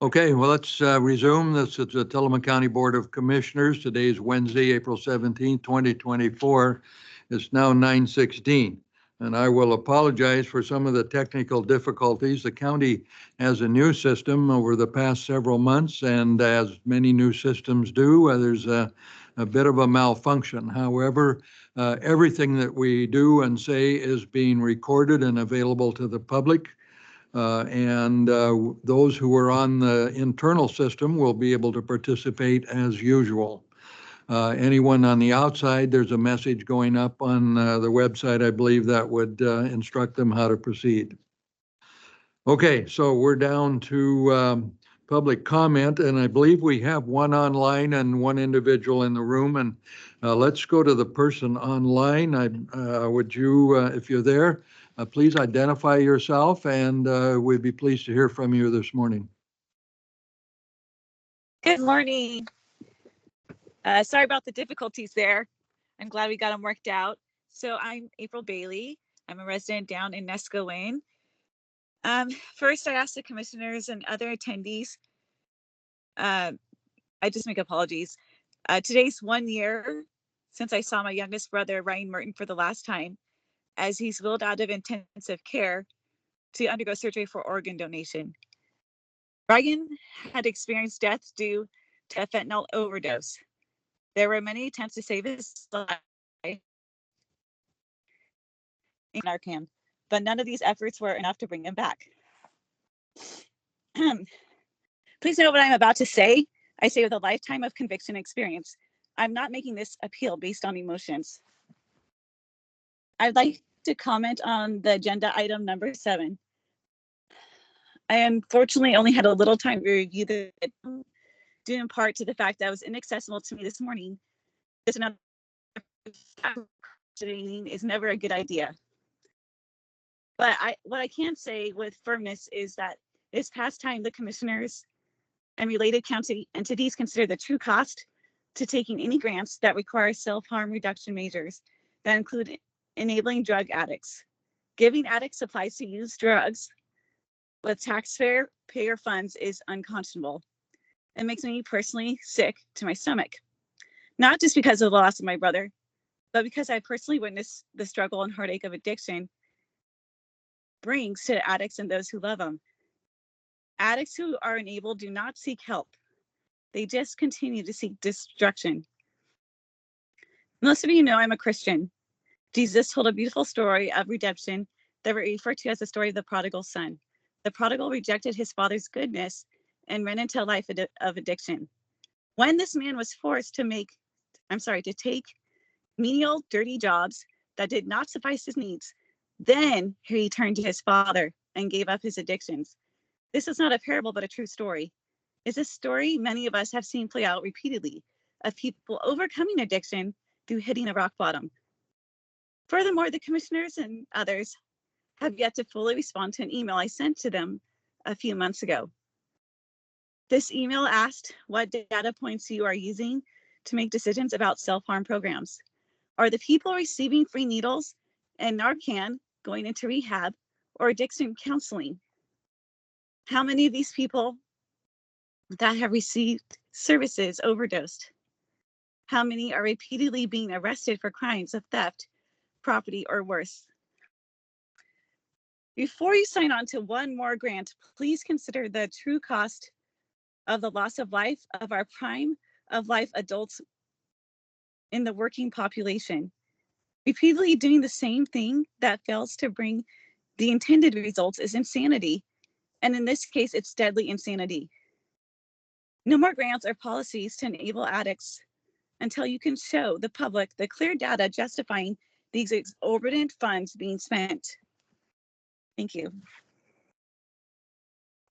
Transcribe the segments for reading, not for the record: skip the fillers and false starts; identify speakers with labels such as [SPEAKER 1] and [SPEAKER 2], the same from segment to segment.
[SPEAKER 1] Okay, well, let's resume. This is the Tillamook County Board of Commissioners. Today is Wednesday, April 17th, 2024. It's now 9:16. And I will apologize for some of the technical difficulties. The county has a new system over the past several months, and as many new systems do, there's a bit of a malfunction. However, everything that we do and say is being recorded and available to the public. And those who are on the internal system will be able to participate as usual. Anyone on the outside, there's a message going up on the website, I believe, that would instruct them how to proceed. Okay, so we're down to public comment, and I believe we have one online and one individual in the room. And let's go to the person online. Would you, if you're there, please identify yourself, and we'd be pleased to hear from you this morning.
[SPEAKER 2] Good morning. Sorry about the difficulties there. I'm glad we got them worked out. So I'm April Bailey. I'm a resident down in Nescowain. First, I asked the commissioners and other attendees, I just make apologies. Today's 1 year since I saw my youngest brother, Ryan Merton, for the last time, as he's wheeled out of intensive care to undergo surgery for organ donation. Ryan had experienced death due to a fentanyl overdose. There were many attempts to save his life in Narcan, but none of these efforts were enough to bring him back. Please know what I'm about to say. I say with a lifetime of conviction experience. I'm not making this appeal based on emotions. I'd like to comment on the agenda item number 7. I unfortunately only had a little time to review the due in part to the fact that it was inaccessible to me this morning. This another is never a good idea. But what I can say with firmness is that it's past time the commissioners and related county entities consider the true cost to taking any grants that require self-harm reduction measures that include enabling drug addicts. Giving addicts supplies to use drugs with taxpayer funds is unconscionable. It makes me personally sick to my stomach, not just because of the loss of my brother, but because I personally witnessed the struggle and heartache of addiction brings to addicts and those who love them. Addicts who are enabled do not seek help. They just continue to seek destruction. Most of you know I'm a Christian. Jesus told a beautiful story of redemption that we refer to as the story of the prodigal son. The prodigal rejected his father's goodness and ran into a life of addiction. When this man was forced to take menial, dirty jobs that did not suffice his needs, then he turned to his father and gave up his addictions. This is not a parable, but a true story. It's a story many of us have seen play out repeatedly of people overcoming addiction through hitting a rock bottom. Furthermore, the commissioners and others have yet to fully respond to an email I sent to them a few months ago. This email asked what data points you are using to make decisions about self-harm programs. Are the people receiving free needles and Narcan going into rehab or addiction counseling? How many of these people that have received services overdosed? How many are repeatedly being arrested for crimes of theft, property, or worse? Before you sign on to one more grant, please consider the true cost of the loss of life of our prime of life adults in the working population. Repeatedly doing the same thing that fails to bring the intended results is insanity. And in this case, it's deadly insanity. No more grants or policies to enable addicts until you can show the public the clear data justifying these exorbitant funds being spent. Thank you.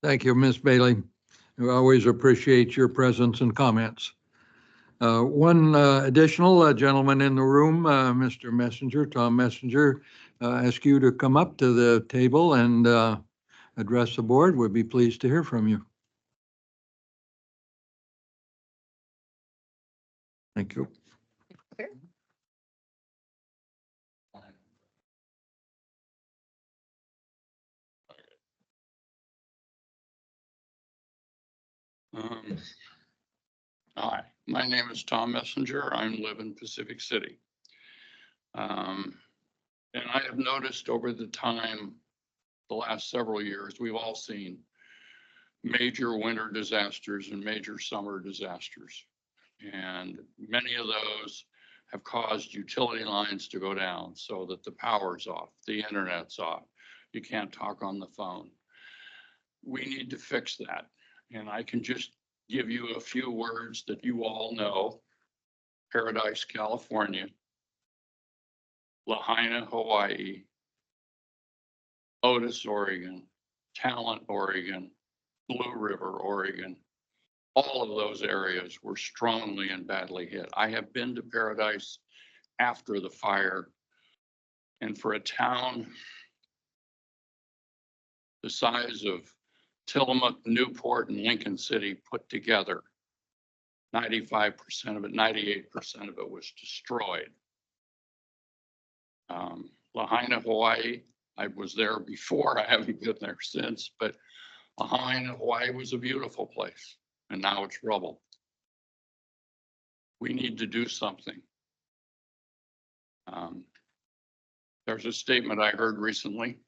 [SPEAKER 1] Thank you, Ms. Bailey. We always appreciate your presence and comments. One additional gentleman in the room, Mr. Messenger, Tom Messenger, ask you to come up to the table and address the board. We'd be pleased to hear from you. Thank you.
[SPEAKER 3] Hi, my name is Tom Messenger. I live in Pacific City. And I have noticed over the time, the last several years, we've all seen major winter disasters and major summer disasters. And many of those have caused utility lines to go down so that the power's off, the internet's off. You can't talk on the phone. We need to fix that. And I can just give you a few words that you all know. Paradise, California, Lahaina, Hawaii, Otis, Oregon, Talent, Oregon, Blue River, Oregon. All of those areas were strongly and badly hit. I have been to Paradise after the fire, and for a town the size of Tillamook, Newport, and Lincoln City put together, 95% of it, 98% of it was destroyed. Lahaina, Hawaii, I was there before, I haven't been there since, but Lahaina, Hawaii was a beautiful place, and now it's rubble. We need to do something. There's a statement I heard recently,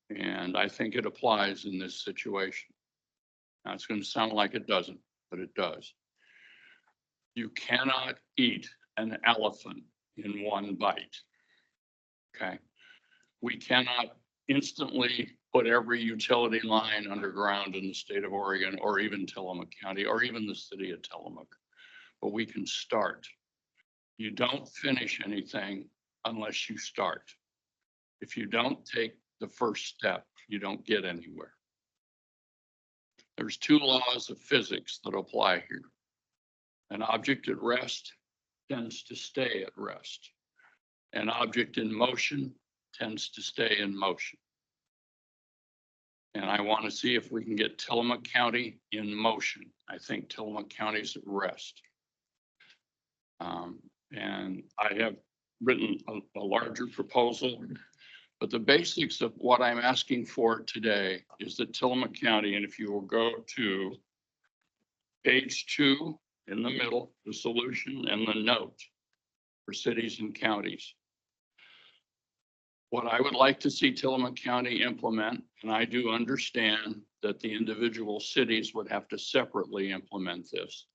[SPEAKER 3] and I think it applies in this situation. Now, it's going to sound like it doesn't, but it does. You cannot eat an elephant in one bite. Okay. We cannot instantly put every utility line underground in the state of Oregon, or even Tillamook County, or even the city of Tillamook, but we can start. You don't finish anything unless you start. If you don't take the first step, you don't get anywhere. There's two laws of physics that apply here. An object at rest tends to stay at rest. An object in motion tends to stay in motion. And I want to see if we can get Tillamook County in motion. I think Tillamook County is at rest. And I have written a larger proposal, but the basics of what I'm asking for today is that Tillamook County, and if you will go to page 2 in the middle, the solution and the note for cities and counties. What I would like to see Tillamook County implement, and I do understand that the individual cities would have to separately implement this,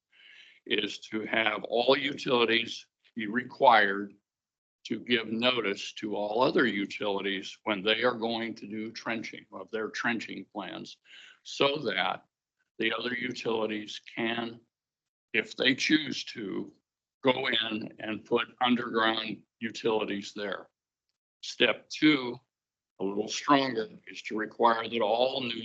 [SPEAKER 3] is to have all utilities be required to give notice to all other utilities when they are going to do trenching of their trenching plans, so that the other utilities can, if they choose to, go in and put underground utilities there. Step 2, a little stronger, is to require that all new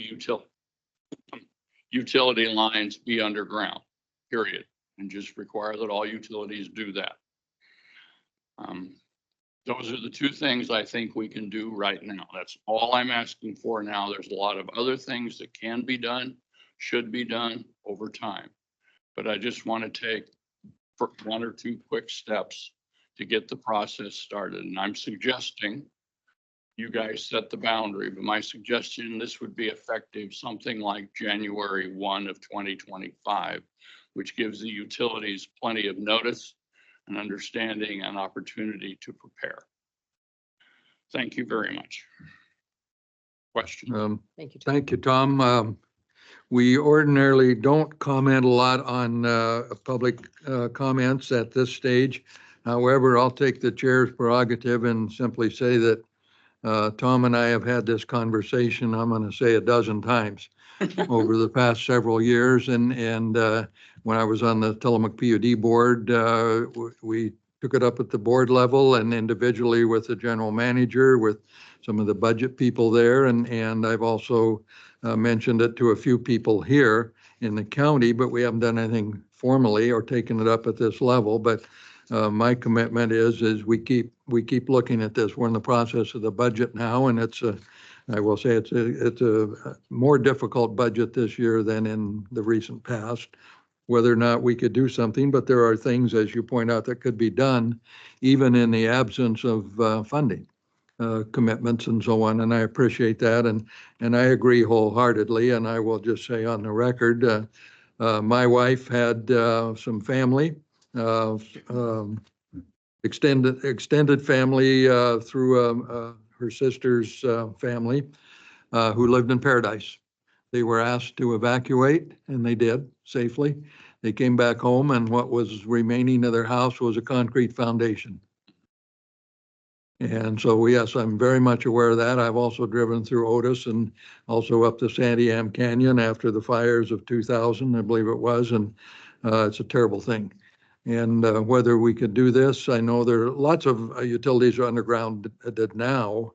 [SPEAKER 3] utility lines be underground, period, and just require that all utilities do that. Those are the two things I think we can do right now. That's all I'm asking for now. There's a lot of other things that can be done, should be done over time. But I just want to take 1 or 2 quick steps to get the process started. And I'm suggesting you guys set the boundary, but my suggestion, this would be effective something like January 1 of 2025, which gives the utilities plenty of notice and understanding and opportunity to prepare. Thank you very much. Question?
[SPEAKER 4] Thank you, Tom.
[SPEAKER 1] Thank you, Tom. We ordinarily don't comment a lot on public comments at this stage. However, I'll take the chair's prerogative and simply say that Tom and I have had this conversation, I'm going to say a dozen times over the past several years. And when I was on the Tillamook PUD board, we took it up at the board level and individually with the general manager, with some of the budget people there. And I've also mentioned it to a few people here in the county, but we haven't done anything formally or taken it up at this level. But my commitment is we keep looking at this. We're in the process of the budget now, and I will say it's a more difficult budget this year than in the recent past, whether or not we could do something, but there are things, as you point out, that could be done even in the absence of funding commitments and so on. And I appreciate that. And I agree wholeheartedly. And I will just say on the record, my wife had some family, extended family through her sister's family who lived in Paradise. They were asked to evacuate, and they did safely. They came back home, and what was remaining of their house was a concrete foundation. And so, yes, I'm very much aware of that. I've also driven through Otis and also up the Santiam Canyon after the fires of 2000, I believe it was, and it's a terrible thing. And whether we could do this, I know there are lots of utilities are underground now,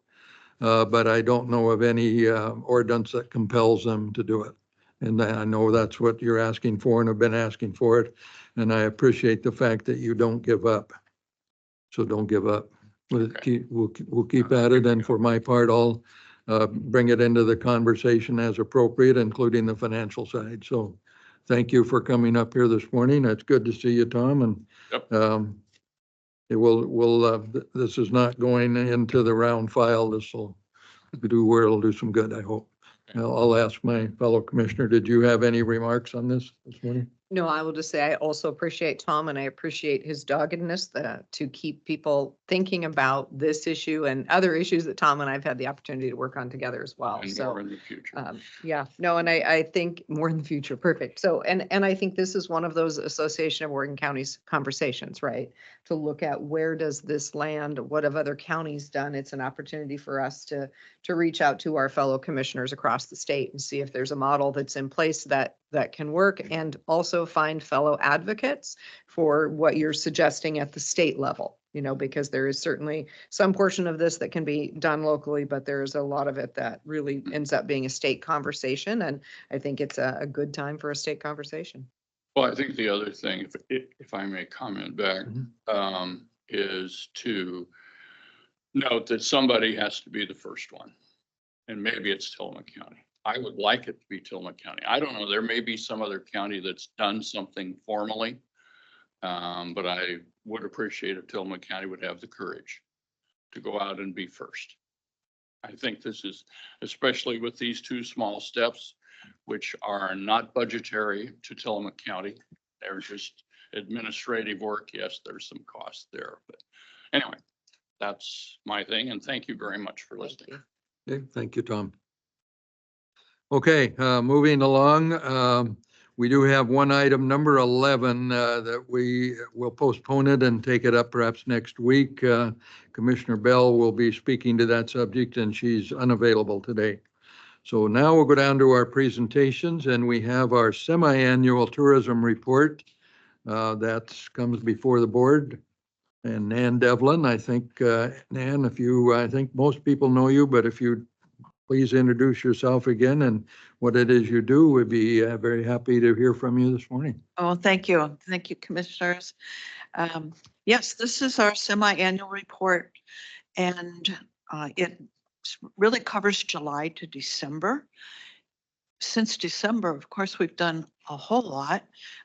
[SPEAKER 1] but I don't know of any ordinance that compels them to do it. And I know that's what you're asking for and have been asking for it. And I appreciate the fact that you don't give up. So don't give up. We'll keep at it. And for my part, I'll bring it into the conversation as appropriate, including the financial side. So thank you for coming up here this morning. It's good to see you, Tom. And
[SPEAKER 3] Yep.
[SPEAKER 1] this is not going into the round file. This will it'll do some good, I hope. I'll ask my fellow commissioner, did you have any remarks on this morning?
[SPEAKER 4] No, I will just say I also appreciate Tom and I appreciate his doggedness to keep people thinking about this issue and other issues that Tom and I've had the opportunity to work on together as well.
[SPEAKER 3] And
[SPEAKER 4] So
[SPEAKER 3] more in the future.
[SPEAKER 4] yeah, no, and I think more in the future. Perfect. So, and I think this is one of those Association of Oregon Counties conversations, right? To look at where does this land, what have other counties done? It's an opportunity for us to reach out to our fellow commissioners across the state and see if there's a model that's in place that can work, and also find fellow advocates for what you're suggesting at the state level, because there is certainly some portion of this that can be done locally, but there's a lot of it that really ends up being a state conversation. And I think it's a good time for a state conversation.
[SPEAKER 3] Well, I think the other thing, if I may comment back, is to note that somebody has to be the first one. And maybe it's Tillamook County. I would like it to be Tillamook County. I don't know. There may be some other county that's done something formally. But I would appreciate if Tillamook County would have the courage to go out and be first. I think this is, especially with these two small steps, which are not budgetary to Tillamook County. They're just administrative work. Yes, there's some cost there, but anyway, that's my thing. And thank you very much for listening.
[SPEAKER 1] Okay, thank you, Tom. Okay, moving along, we do have one item, number 11, that we will postpone it and take it up perhaps next week. Commissioner Bell will be speaking to that subject and she's unavailable today. So now we'll go down to our presentations, and we have our semi-annual tourism report that comes before the board. And Nan Devlin, I think, Nan, I think most people know you, but if you please introduce yourself again and what it is you do, we'd be very happy to hear from you this morning.
[SPEAKER 5] Oh, thank you. Thank you, commissioners. Yes, this is our semi-annual report, and it really covers July to December. Since December, of course, we've done a whole lot,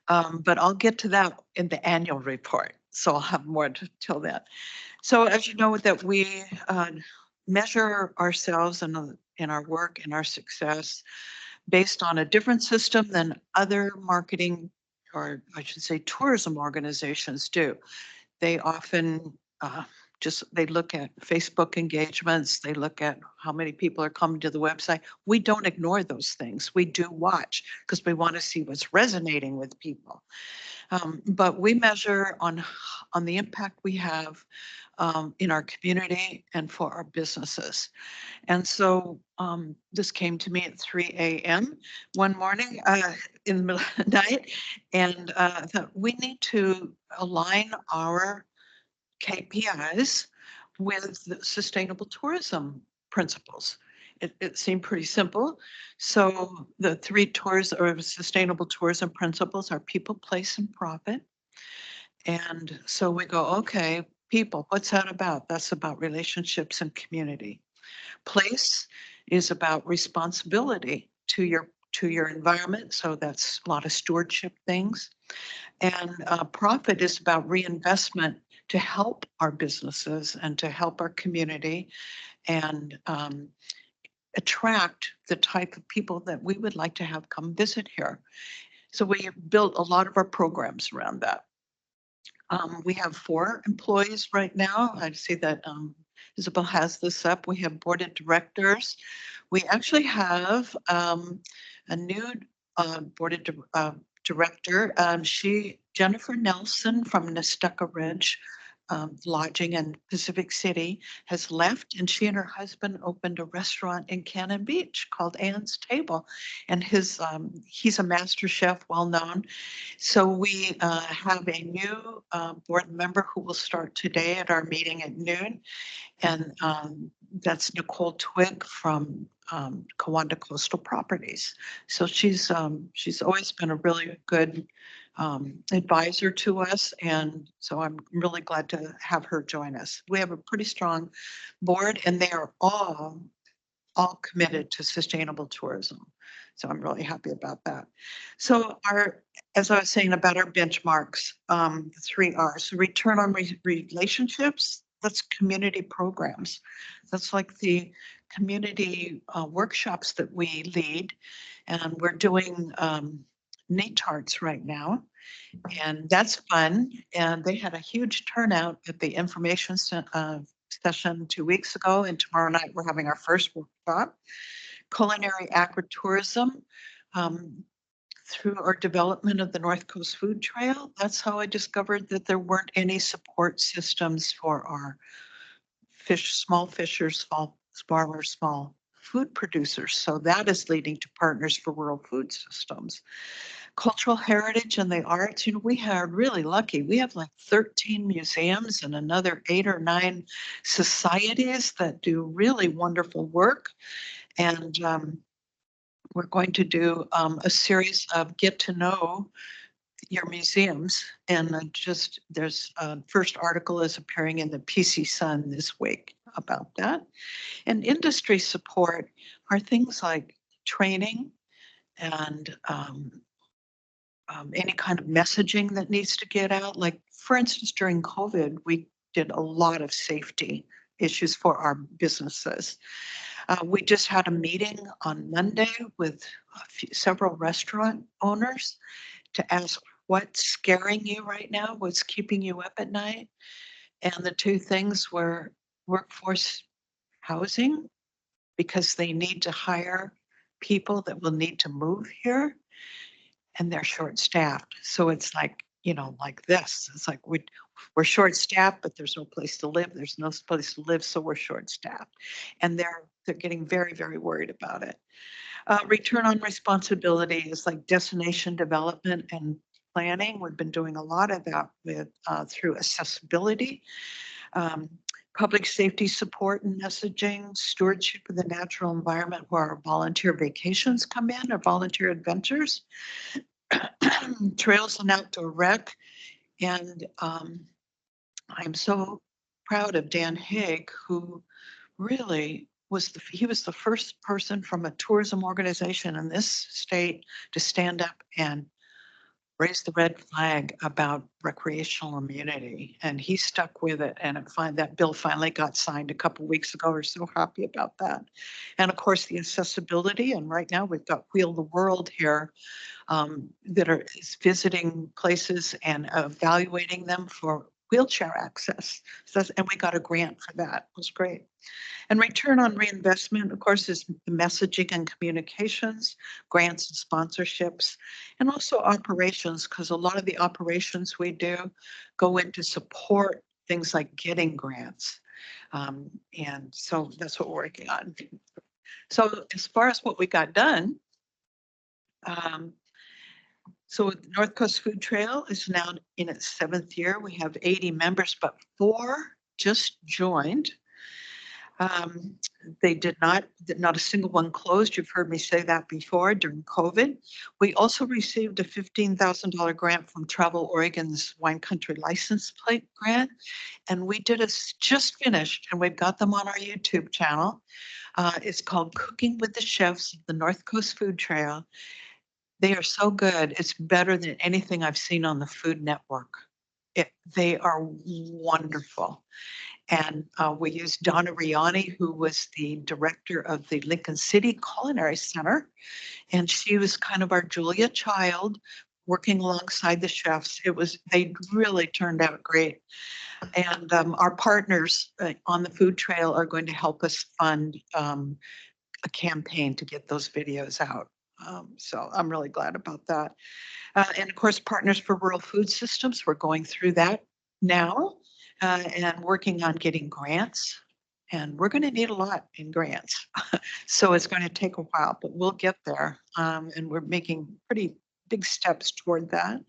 [SPEAKER 5] but I'll get to that in the annual report. So I'll have more to tell that. So as you know, that we measure ourselves in our work and our success based on a different system than other marketing, or I should say tourism organizations do. They often they look at Facebook engagements, they look at how many people are coming to the website. We don't ignore those things. We do watch because we want to see what's resonating with people. But we measure on the impact we have in our community and for our businesses. And so this came to me at 3 a.m. one morning in the middle of the night, and thought we need to align our KPIs with the sustainable tourism principles. It seemed pretty simple. So the 3 tours or sustainable tourism principles are people, place, and profit. And so we go, okay, people, what's that about? That's about relationships and community. Place is about responsibility to your environment. So that's a lot of stewardship things. And profit is about reinvestment to help our businesses and to help our community and attract the type of people that we would like to have come visit here. So we built a lot of our programs around that. We have 4 employees right now. I see that Isabel has this up. We have board of directors. We actually have a new board of director. Jennifer Nelson from Nestucca Ridge Lodging in Pacific City has left, and she and her husband opened a restaurant in Cannon Beach called Ann's Table, and he's a master chef, well known. So we have a new board member who will start today at our meeting at noon, and that's Nicole Twig from Kawanda Coastal Properties. So she's always been a really good advisor to us, and so I'm really glad to have her join us. We have a pretty strong board, and they are all committed to sustainable tourism. So I'm really happy about that. So as I was saying about our benchmarks, the 3 R's, return on relationships, that's community programs. That's like the community workshops that we lead, and we're doing NATARTs right now, and that's fun. And they had a huge turnout at the information session 2 weeks ago, and tomorrow night we're having our first workshop. Culinary agritourism, through our development of the North Coast Food Trail, that's how I discovered that there weren't any support systems for our small fishers, farmers, small food producers. So that is leading to Partners for Rural Food Systems. Cultural heritage and the arts, we are really lucky. We have like 13 museums and another 8 or 9 societies that do really wonderful work. And we're going to do a series of get to know your museums. And there's first article is appearing in the PC Sun this week about that. And industry support are things like training and any kind of messaging that needs to get out. Like, for instance, during COVID, we did a lot of safety issues for our businesses. We just had a meeting on Monday with several restaurant owners to ask what's scaring you right now, what's keeping you up at night. And the 2 things were workforce housing, because they need to hire people that will need to move here, and they're short-staffed. So it's like, like this. It's like we're short-staffed, but there's no place to live. There's no place to live, so we're short-staffed. And they're getting very, very worried about it. Return on responsibility is like destination development and planning. We've been doing a lot of that through accessibility. Public safety support and messaging, stewardship of the natural environment, where our volunteer vacations come in, or volunteer adventures, trails and outdoor rec. And I'm so proud of Dan Haig, who really he was the first person from a tourism organization in this state to stand up and raise the red flag about recreational immunity, and he stuck with it. And that bill finally got signed a couple of weeks ago. We're so happy about that. And of course, the accessibility. And right now we've got Wheel the World here that is visiting places and evaluating them for wheelchair access. And we got a grant for that. It was great. And return on reinvestment, of course, is the messaging and communications, grants and sponsorships, and also operations, because a lot of the operations we do go into support things like getting grants. And so that's what we're working on. So as far as what we got done, So the North Coast Food Trail is now in its 7th year. We have 80 members, but 4 just joined. They not a single one closed. You've heard me say that before during COVID. We also received a $15,000 grant from Travel Oregon's Wine Country License Plate Grant. And we just finished, and we've got them on our YouTube channel. It's called Cooking with the Chefs of the North Coast Food Trail. They are so good. It's better than anything I've seen on the Food Network. They are wonderful. And we used Donna Riani, who was the director of the Lincoln City Culinary Center. And she was kind of our Julia Child, working alongside the chefs. They really turned out great. And our partners on the food trail are going to help us fund a campaign to get those videos out. So I'm really glad about that. And of course, Partners for Rural Food Systems, we're going through that now and working on getting grants. And we're going to need a lot in grants. So it's going to take a while, but we'll get there. And we're making pretty big steps toward that.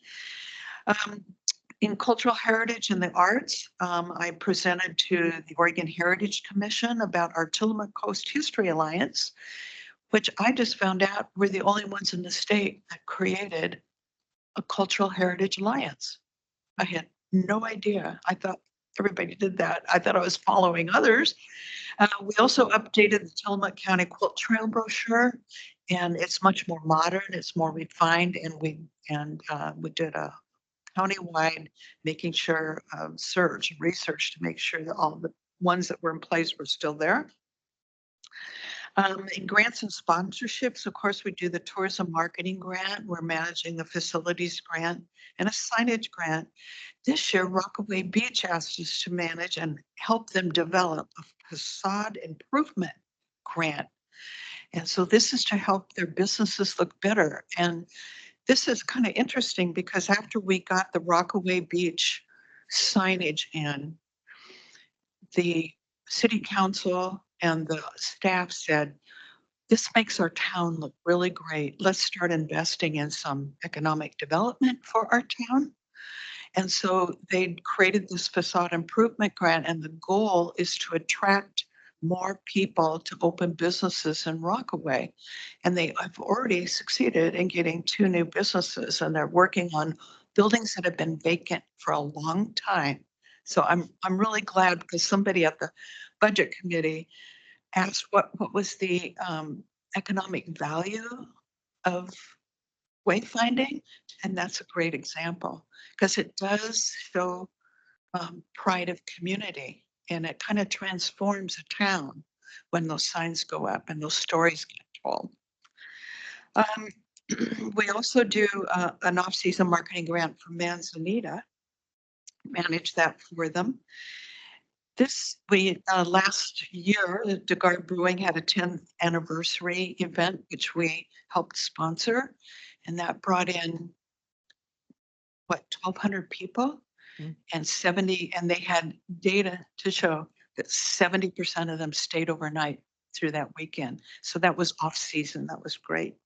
[SPEAKER 5] In cultural heritage and the arts, I presented to the Oregon Heritage Commission about our Tillamook Coast History Alliance, which I just found out we're the only ones in the state that created a cultural heritage alliance. I had no idea. I thought everybody did that. I thought I was following others. We also updated the Tillamook County Quilt Trail brochure, and it's much more modern. It's more refined, and we did a countywide making sure research to make sure that all the ones that were in place were still there. In grants and sponsorships, of course, we do the tourism marketing grant. We're managing the facilities grant and a signage grant. This year, Rockaway Beach asked us to manage and help them develop a facade improvement grant. And so this is to help their businesses look better. And this is kind of interesting because after we got the Rockaway Beach signage in, the city council and the staff said, this makes our town look really great. Let's start investing in some economic development for our town. And so they created this facade improvement grant, and the goal is to attract more people to open businesses in Rockaway. And they have already succeeded in getting 2 new businesses, and they're working on buildings that have been vacant for a long time. So I'm really glad because somebody at the budget committee asked what was the economic value of wayfinding, and that's a great example because it does show pride of community, and it kind of transforms a town when those signs go up and those stories get told. We also do an off-season marketing grant for Manzanita, manage that for them. Last year, DeGard Brewing had a 10th anniversary event, which we helped sponsor, and that brought in, 1,200 people? And they had data to show that 70% of them stayed overnight through that weekend. So that was off-season. That was great.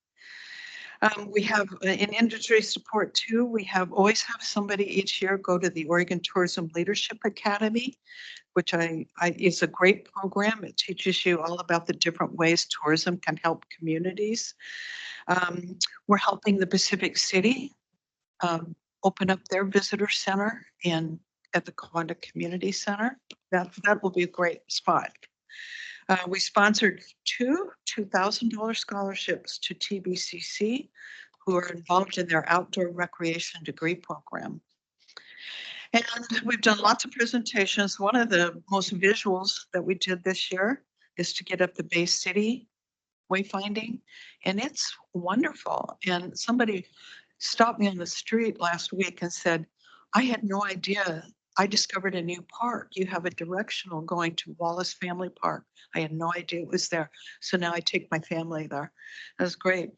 [SPEAKER 5] We have in industry support too. We always have somebody each year go to the Oregon Tourism Leadership Academy, which is a great program. It teaches you all about the different ways tourism can help communities. We're helping the Pacific City open up their visitor center at the Kawanda Community Center. That will be a great spot. We sponsored 2 $2,000 scholarships to TBCC, who are involved in their outdoor recreation degree program. And we've done lots of presentations. One of the most visuals that we did this year is to get up the Bay City wayfinding, and it's wonderful. And somebody stopped me on the street last week and said, I had no idea. I discovered a new park. You have a directional going to Wallace Family Park. I had no idea it was there. So now I take my family there. That's great.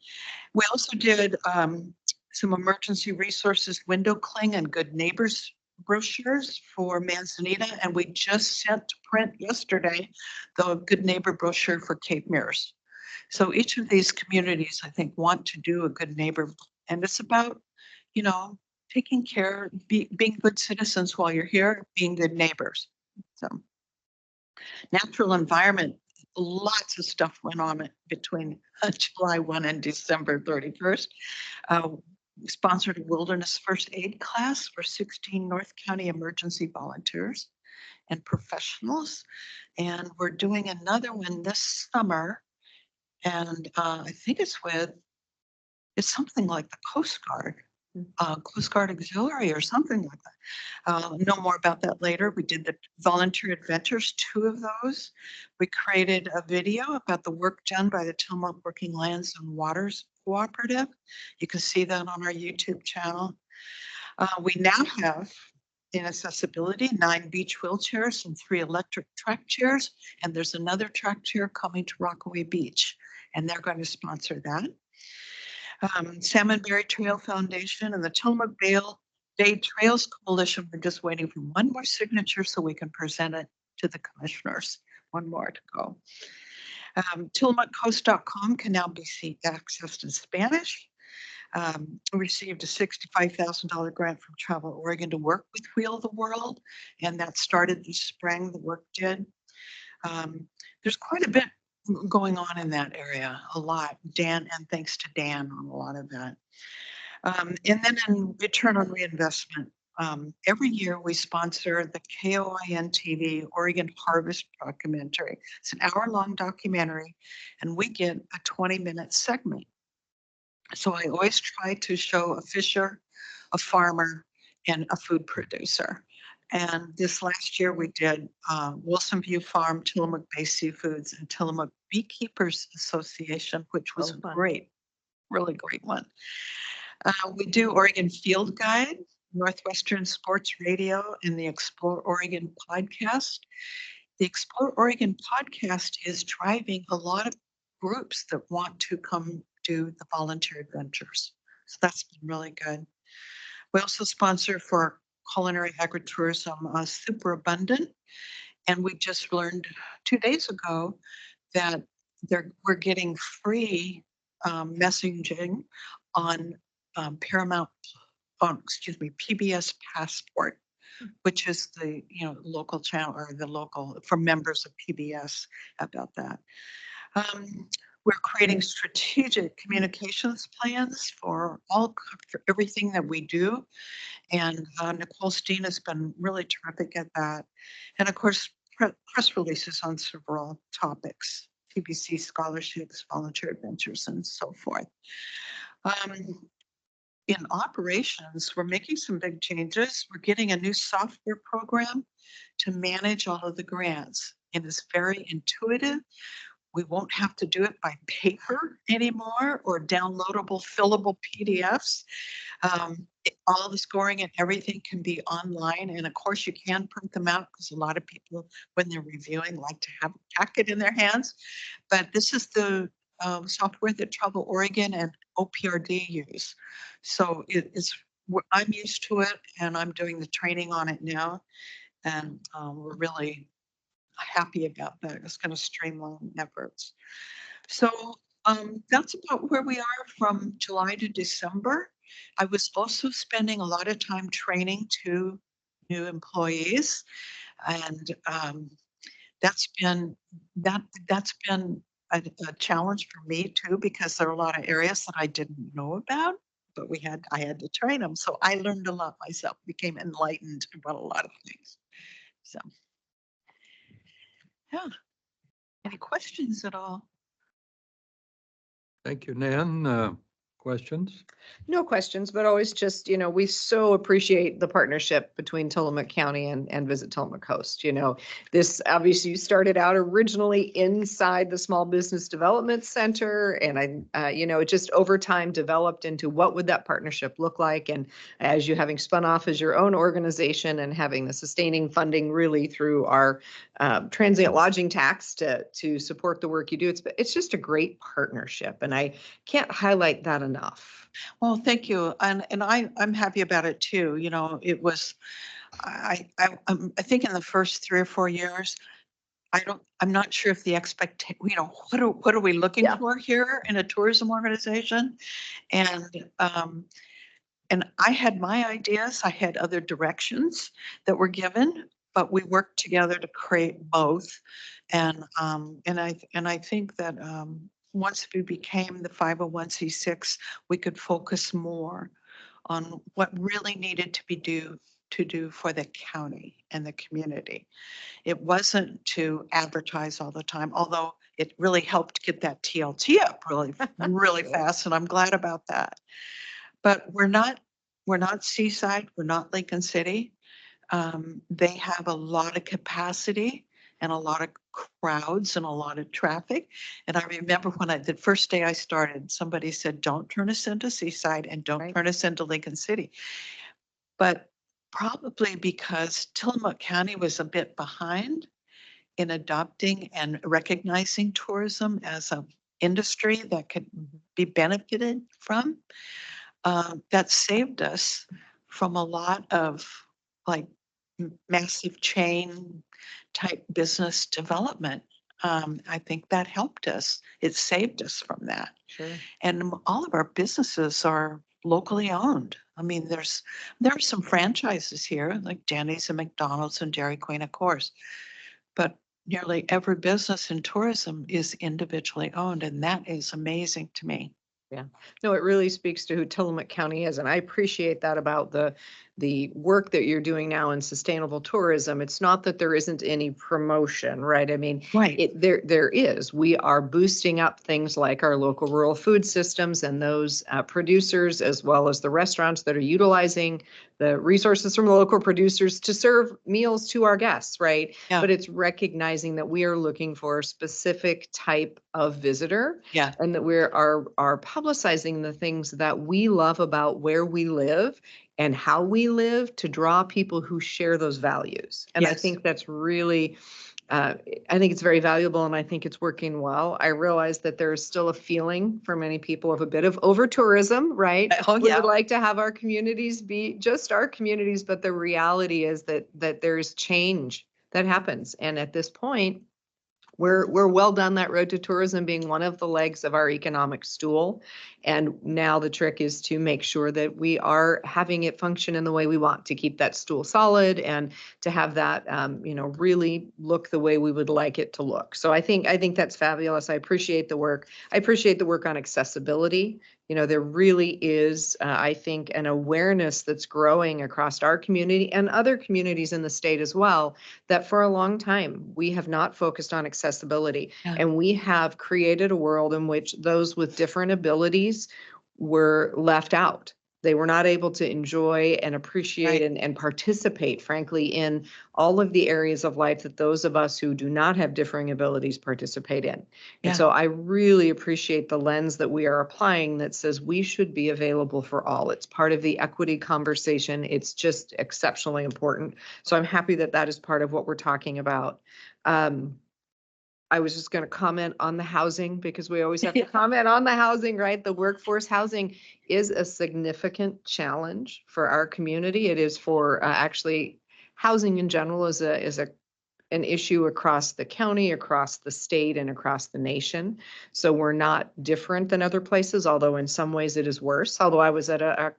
[SPEAKER 5] We also did some emergency resources window cling and good neighbors brochures for Manzanita. And we just sent to print yesterday the good neighbor brochure for Cape Mears. So each of these communities, I think, want to do a good neighbor And it's about, you know, taking care, being good citizens while you're here, being good neighbors. So natural environment, lots of stuff went on between July 1 and December 31st. We sponsored a wilderness first aid class for 16 North County emergency volunteers and professionals. And we're doing another one this summer. And I think it's something like the Coast Guard. Coast Guard Auxiliary or something like that. Know more about that later. We did the volunteer adventures, 2 of those. We created a video about the work done by the Tillamook Working Lands and Waters Cooperative. You can see that on our YouTube channel. We now have in accessibility 9 beach wheelchairs and 3 electric track chairs. And there's another track chair coming to Rockaway Beach, and they're going to sponsor that. Salmonberry Trail Foundation and the Tillamook Bay Trails Coalition. We're just waiting for one more signature so we can present it to the commissioners. One more to go. TillamookCoast.com can now be accessed in Spanish. We received a $65,000 grant from Travel Oregon to work with Wheel the World, and that started this spring. The work did. There's quite a bit going on in that area, a lot. Dan, and thanks to Dan on a lot of that. And then in return on reinvestment, every year we sponsor the KOIN TV Oregon Harvest documentary. It's an hour-long documentary, and we get a 20-minute segment. So I always try to show a fisher, a farmer, and a food producer. And this last year we did Wilson View Farm, Tillamook Bay Seafoods, and Tillamook Beekeepers Association, which was great, really great one. We do Oregon Field Guide, Northwestern Sports Radio, and the Explore Oregon podcast. The Explore Oregon podcast is driving a lot of groups that want to come do the volunteer adventures. So that's been really good. We also sponsor for culinary agritourism Super Abundant. And we just learned 2 days ago that we're getting free messaging on PBS Passport, which is the local channel or the local for members of PBS about that. We're creating strategic communications plans for everything that we do. And Nicole Steen has been really terrific at that. And of course, press releases on several topics, TBC scholarships, volunteer adventures, and so forth. In operations, we're making some big changes. We're getting a new software program to manage all of the grants. It is very intuitive. We won't have to do it by paper anymore or downloadable, fillable PDFs. All the scoring and everything can be online. And of course, you can print them out because a lot of people, when they're reviewing, like to have a packet in their hands. But this is the software that Travel Oregon and OPRD use. So I'm used to it, and I'm doing the training on it now. And we're really happy about that. It's going to streamline efforts. So that's about where we are from July to December. I was also spending a lot of time training 2 new employees, and that's been a challenge for me too, because there are a lot of areas that I didn't know about, but I had to train them. So I learned a lot myself, became enlightened about a lot of things. So. Yeah. Any questions at all?
[SPEAKER 1] Thank you, Nan. Questions?
[SPEAKER 4] No questions, but always just, we so appreciate the partnership between Tillamook County and Visit Tillamook Coast. This obviously you started out originally inside the Small Business Development Center, and it just over time developed into what would that partnership look like. And as you having spun off as your own organization and having the sustaining funding really through our transient lodging tax to support the work you do, it's just a great partnership, and I can't highlight that enough.
[SPEAKER 5] Well, thank you. And I'm happy about it too. It was, I think in the first 3 or 4 years, I'm not sure if the what are we looking
[SPEAKER 4] Yeah.
[SPEAKER 5] for here in a tourism organization? And, and I had my ideas, I had other directions that were given, but we worked together to create both. And I think that, once we became the 501c6, we could focus more on what really needed to do for the county and the community. It wasn't to advertise all the time, although it really helped get that TLT up really
[SPEAKER 4] Sure.
[SPEAKER 5] fast, and I'm glad about that. But we're not Seaside, we're not Lincoln City. They have a lot of capacity and a lot of crowds and a lot of traffic. And I remember the first day I started, somebody said, don't turn us into Seaside and don't
[SPEAKER 4] Right.
[SPEAKER 5] turn us into Lincoln City. But probably because Tillamook County was a bit behind in adopting and recognizing tourism as an industry that could be benefited from. That saved us from a lot of like massive chain type business development. I think that helped us. It saved us from that.
[SPEAKER 4] Sure.
[SPEAKER 5] And all of our businesses are locally owned. I mean, there are some franchises here like Denny's and McDonald's and Dairy Queen, of course, but nearly every business in tourism is individually owned, and that is amazing to me.
[SPEAKER 4] Yeah, no, it really speaks to who Tillamook County is, and I appreciate that about the work that you're doing now in sustainable tourism. It's not that there isn't any promotion, right? I mean,
[SPEAKER 5] Right.
[SPEAKER 4] there is. We are boosting up things like our local rural food systems and those producers, as well as the restaurants that are utilizing the resources from the local producers to serve meals to our guests, right?
[SPEAKER 5] Yeah.
[SPEAKER 4] But it's recognizing that we are looking for a specific type of visitor
[SPEAKER 5] Yeah.
[SPEAKER 4] and that we are publicizing the things that we love about where we live and how we live to draw people who share those values. And I
[SPEAKER 5] Yes.
[SPEAKER 4] think that's really, I think it's very valuable and I think it's working well. I realize that there is still a feeling for many people of a bit of over tourism, right?
[SPEAKER 5] Oh,
[SPEAKER 4] We
[SPEAKER 5] yeah.
[SPEAKER 4] would like to have our communities be just our communities, but the reality is that there's change that happens. And at this point, we're well down that road to tourism being one of the legs of our economic stool. And now the trick is to make sure that we are having it function in the way we want to keep that stool solid and to have that, really look the way we would like it to look. So I think that's fabulous. I appreciate the work. I appreciate the work on accessibility. There really is, I think, an awareness that's growing across our community and other communities in the state as well, that for a long time, we have not focused on accessibility.
[SPEAKER 5] Yeah.
[SPEAKER 4] And we have created a world in which those with different abilities were left out. They were not able to enjoy and appreciate
[SPEAKER 5] Right.
[SPEAKER 4] and participate, frankly, in all of the areas of life that those of us who do not have differing abilities participate in.
[SPEAKER 5] Yeah.
[SPEAKER 4] And so I really appreciate the lens that we are applying that says we should be available for all. It's part of the equity conversation. It's just exceptionally important. So I'm happy that that is part of what we're talking about. I was just going to comment on the housing because we always have to
[SPEAKER 5] Yeah.
[SPEAKER 4] comment on the housing, right? The workforce housing is a significant challenge for our community. It is for actually housing in general is an issue across the county, across the state, and across the nation. So we're not different than other places, although in some ways it is worse. Although I was at a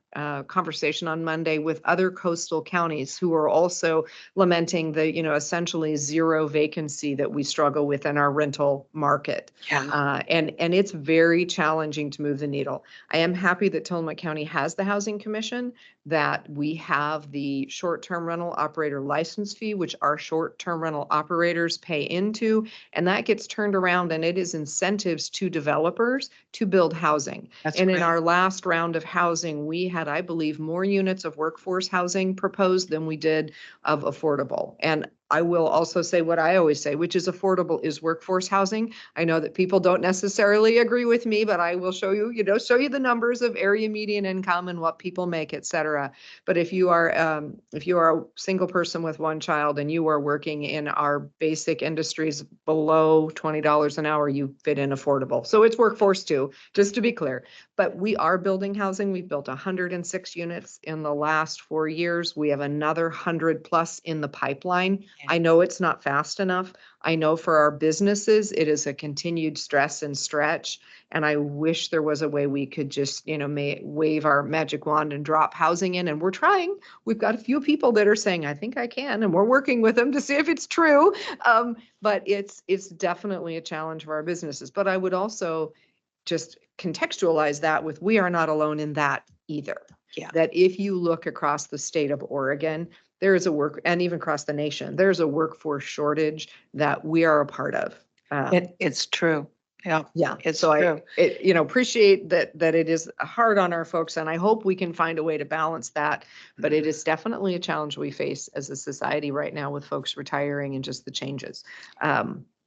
[SPEAKER 4] conversation on Monday with other coastal counties who are also lamenting the, essentially zero vacancy that we struggle with in our rental market.
[SPEAKER 5] Yeah.
[SPEAKER 4] And it's very challenging to move the needle. I am happy that Tillamook County has the Housing Commission, that we have the short-term rental operator license fee, which our short-term rental operators pay into, and that gets turned around and it is incentives to developers to build housing.
[SPEAKER 5] That's
[SPEAKER 4] And in
[SPEAKER 5] great.
[SPEAKER 4] our last round of housing, we had, I believe, more units of workforce housing proposed than we did of affordable. And I will also say what I always say, which is affordable is workforce housing. I know that people don't necessarily agree with me, but I will show you the numbers of area median income and what people make, et cetera. But if you are a single person with one child and you are working in our basic industries below $20 an hour, you fit in affordable. So it's workforce too, just to be clear. But we are building housing. We've built 106 units in the last 4 years. We have another 100 plus in the pipeline.
[SPEAKER 5] Yeah.
[SPEAKER 4] I know it's not fast enough. I know for our businesses, it is a continued stress and stretch. And I wish there was a way we could just, wave our magic wand and drop housing in. And we're trying. We've got a few people that are saying, I think I can, and we're working with them to see if it's true. But it's definitely a challenge for our businesses. But I would also just contextualize that with, we are not alone in that either.
[SPEAKER 5] Yeah.
[SPEAKER 4] That if you look across the state of Oregon, there is and even across the nation, there's a workforce shortage that we are a part of.
[SPEAKER 5] It's true. Yeah.
[SPEAKER 4] Yeah,
[SPEAKER 5] It's
[SPEAKER 4] so
[SPEAKER 5] true.
[SPEAKER 4] appreciate that it is hard on our folks, and I hope we can find a way to balance that. But it is definitely a challenge we face as a society right now with folks retiring and just the changes.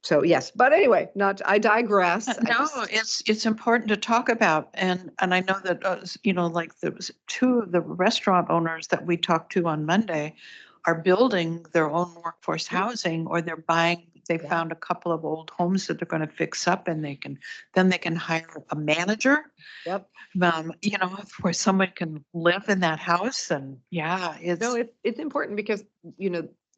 [SPEAKER 4] So yes, but anyway, I digress.
[SPEAKER 5] No, it's important to talk about, and I know that like there was two of the restaurant owners that we talked to on Monday are building their own workforce housing, or they're buying. They
[SPEAKER 4] Yeah.
[SPEAKER 5] found a couple of old homes that they're going to fix up, and they can hire a manager.
[SPEAKER 4] Yep.
[SPEAKER 5] Where someone can live in that house, and yeah,
[SPEAKER 4] No, it's important because,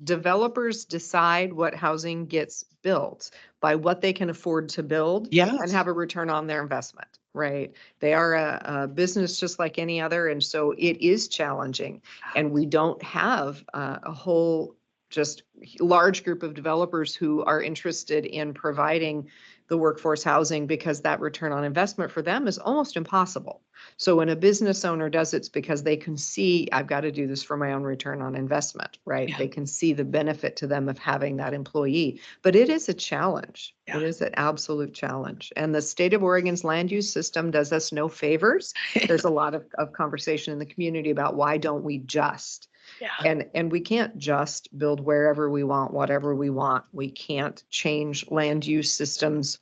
[SPEAKER 4] developers decide what housing gets built by what they can afford to build and
[SPEAKER 5] Yes.
[SPEAKER 4] have a return on their investment, right? They are a business just like any other. And so it is challenging. And we don't have a whole just large group of developers who are interested in providing the workforce housing, because that return on investment for them is almost impossible. So when a business owner does, it's because they can see, I've got to do this for my own return on investment, right?
[SPEAKER 5] Yeah.
[SPEAKER 4] They can see the benefit to them of having that employee, but it is a challenge.
[SPEAKER 5] Yeah.
[SPEAKER 4] It is an absolute challenge. And the state of Oregon's land use system does us no favors. There's a lot of conversation in the community about why don't we just,
[SPEAKER 5] Yeah.
[SPEAKER 4] and we can't just build wherever we want, whatever we want. We can't change land use systems,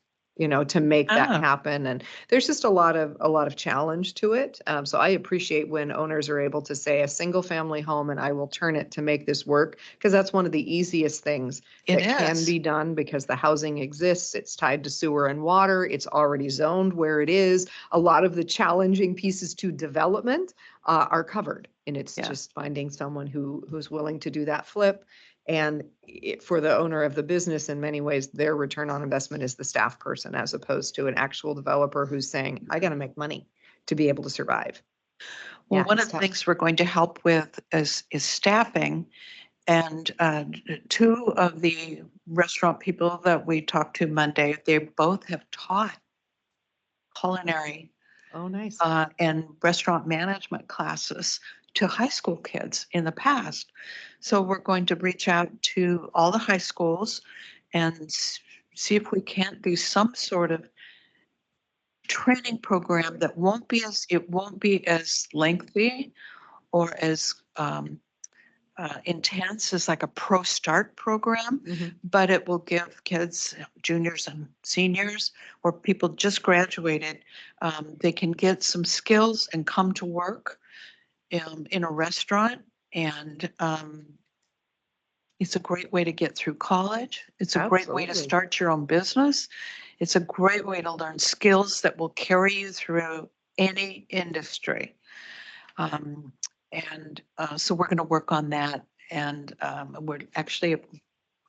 [SPEAKER 4] to make that
[SPEAKER 5] Ah.
[SPEAKER 4] happen. And there's just a lot of challenge to it. So I appreciate when owners are able to say a single family home, and I will turn it to make this work, because that's one of the easiest things
[SPEAKER 5] It
[SPEAKER 4] that can
[SPEAKER 5] is.
[SPEAKER 4] be done, because the housing exists. It's tied to sewer and water. It's already zoned where it is. A lot of the challenging pieces to development are covered, and it's
[SPEAKER 5] Yeah.
[SPEAKER 4] just finding someone who's willing to do that flip. And for the owner of the business, in many ways, their return on investment is the staff person, as opposed to an actual developer who's saying, I got to make money to be able to survive.
[SPEAKER 5] Well,
[SPEAKER 4] Yeah,
[SPEAKER 5] one
[SPEAKER 4] it's
[SPEAKER 5] of the
[SPEAKER 4] tough.
[SPEAKER 5] things we're going to help with is staffing. And two of the restaurant people that we talked to Monday, they both have taught culinary
[SPEAKER 4] Oh, nice.
[SPEAKER 5] and restaurant management classes to high school kids in the past. So we're going to reach out to all the high schools and see if we can't do some sort of training program that won't be as lengthy or as intense as like a Pro Start program,
[SPEAKER 4] Mhm.
[SPEAKER 5] but it will give kids, juniors and seniors, or people just graduated, they can get some skills and come to work in a restaurant. And it's a great way to get through college. It's a great way to
[SPEAKER 4] Absolutely.
[SPEAKER 5] start your own business. It's a great way to learn skills that will carry you through any industry. So we're going to work on that. And we're actually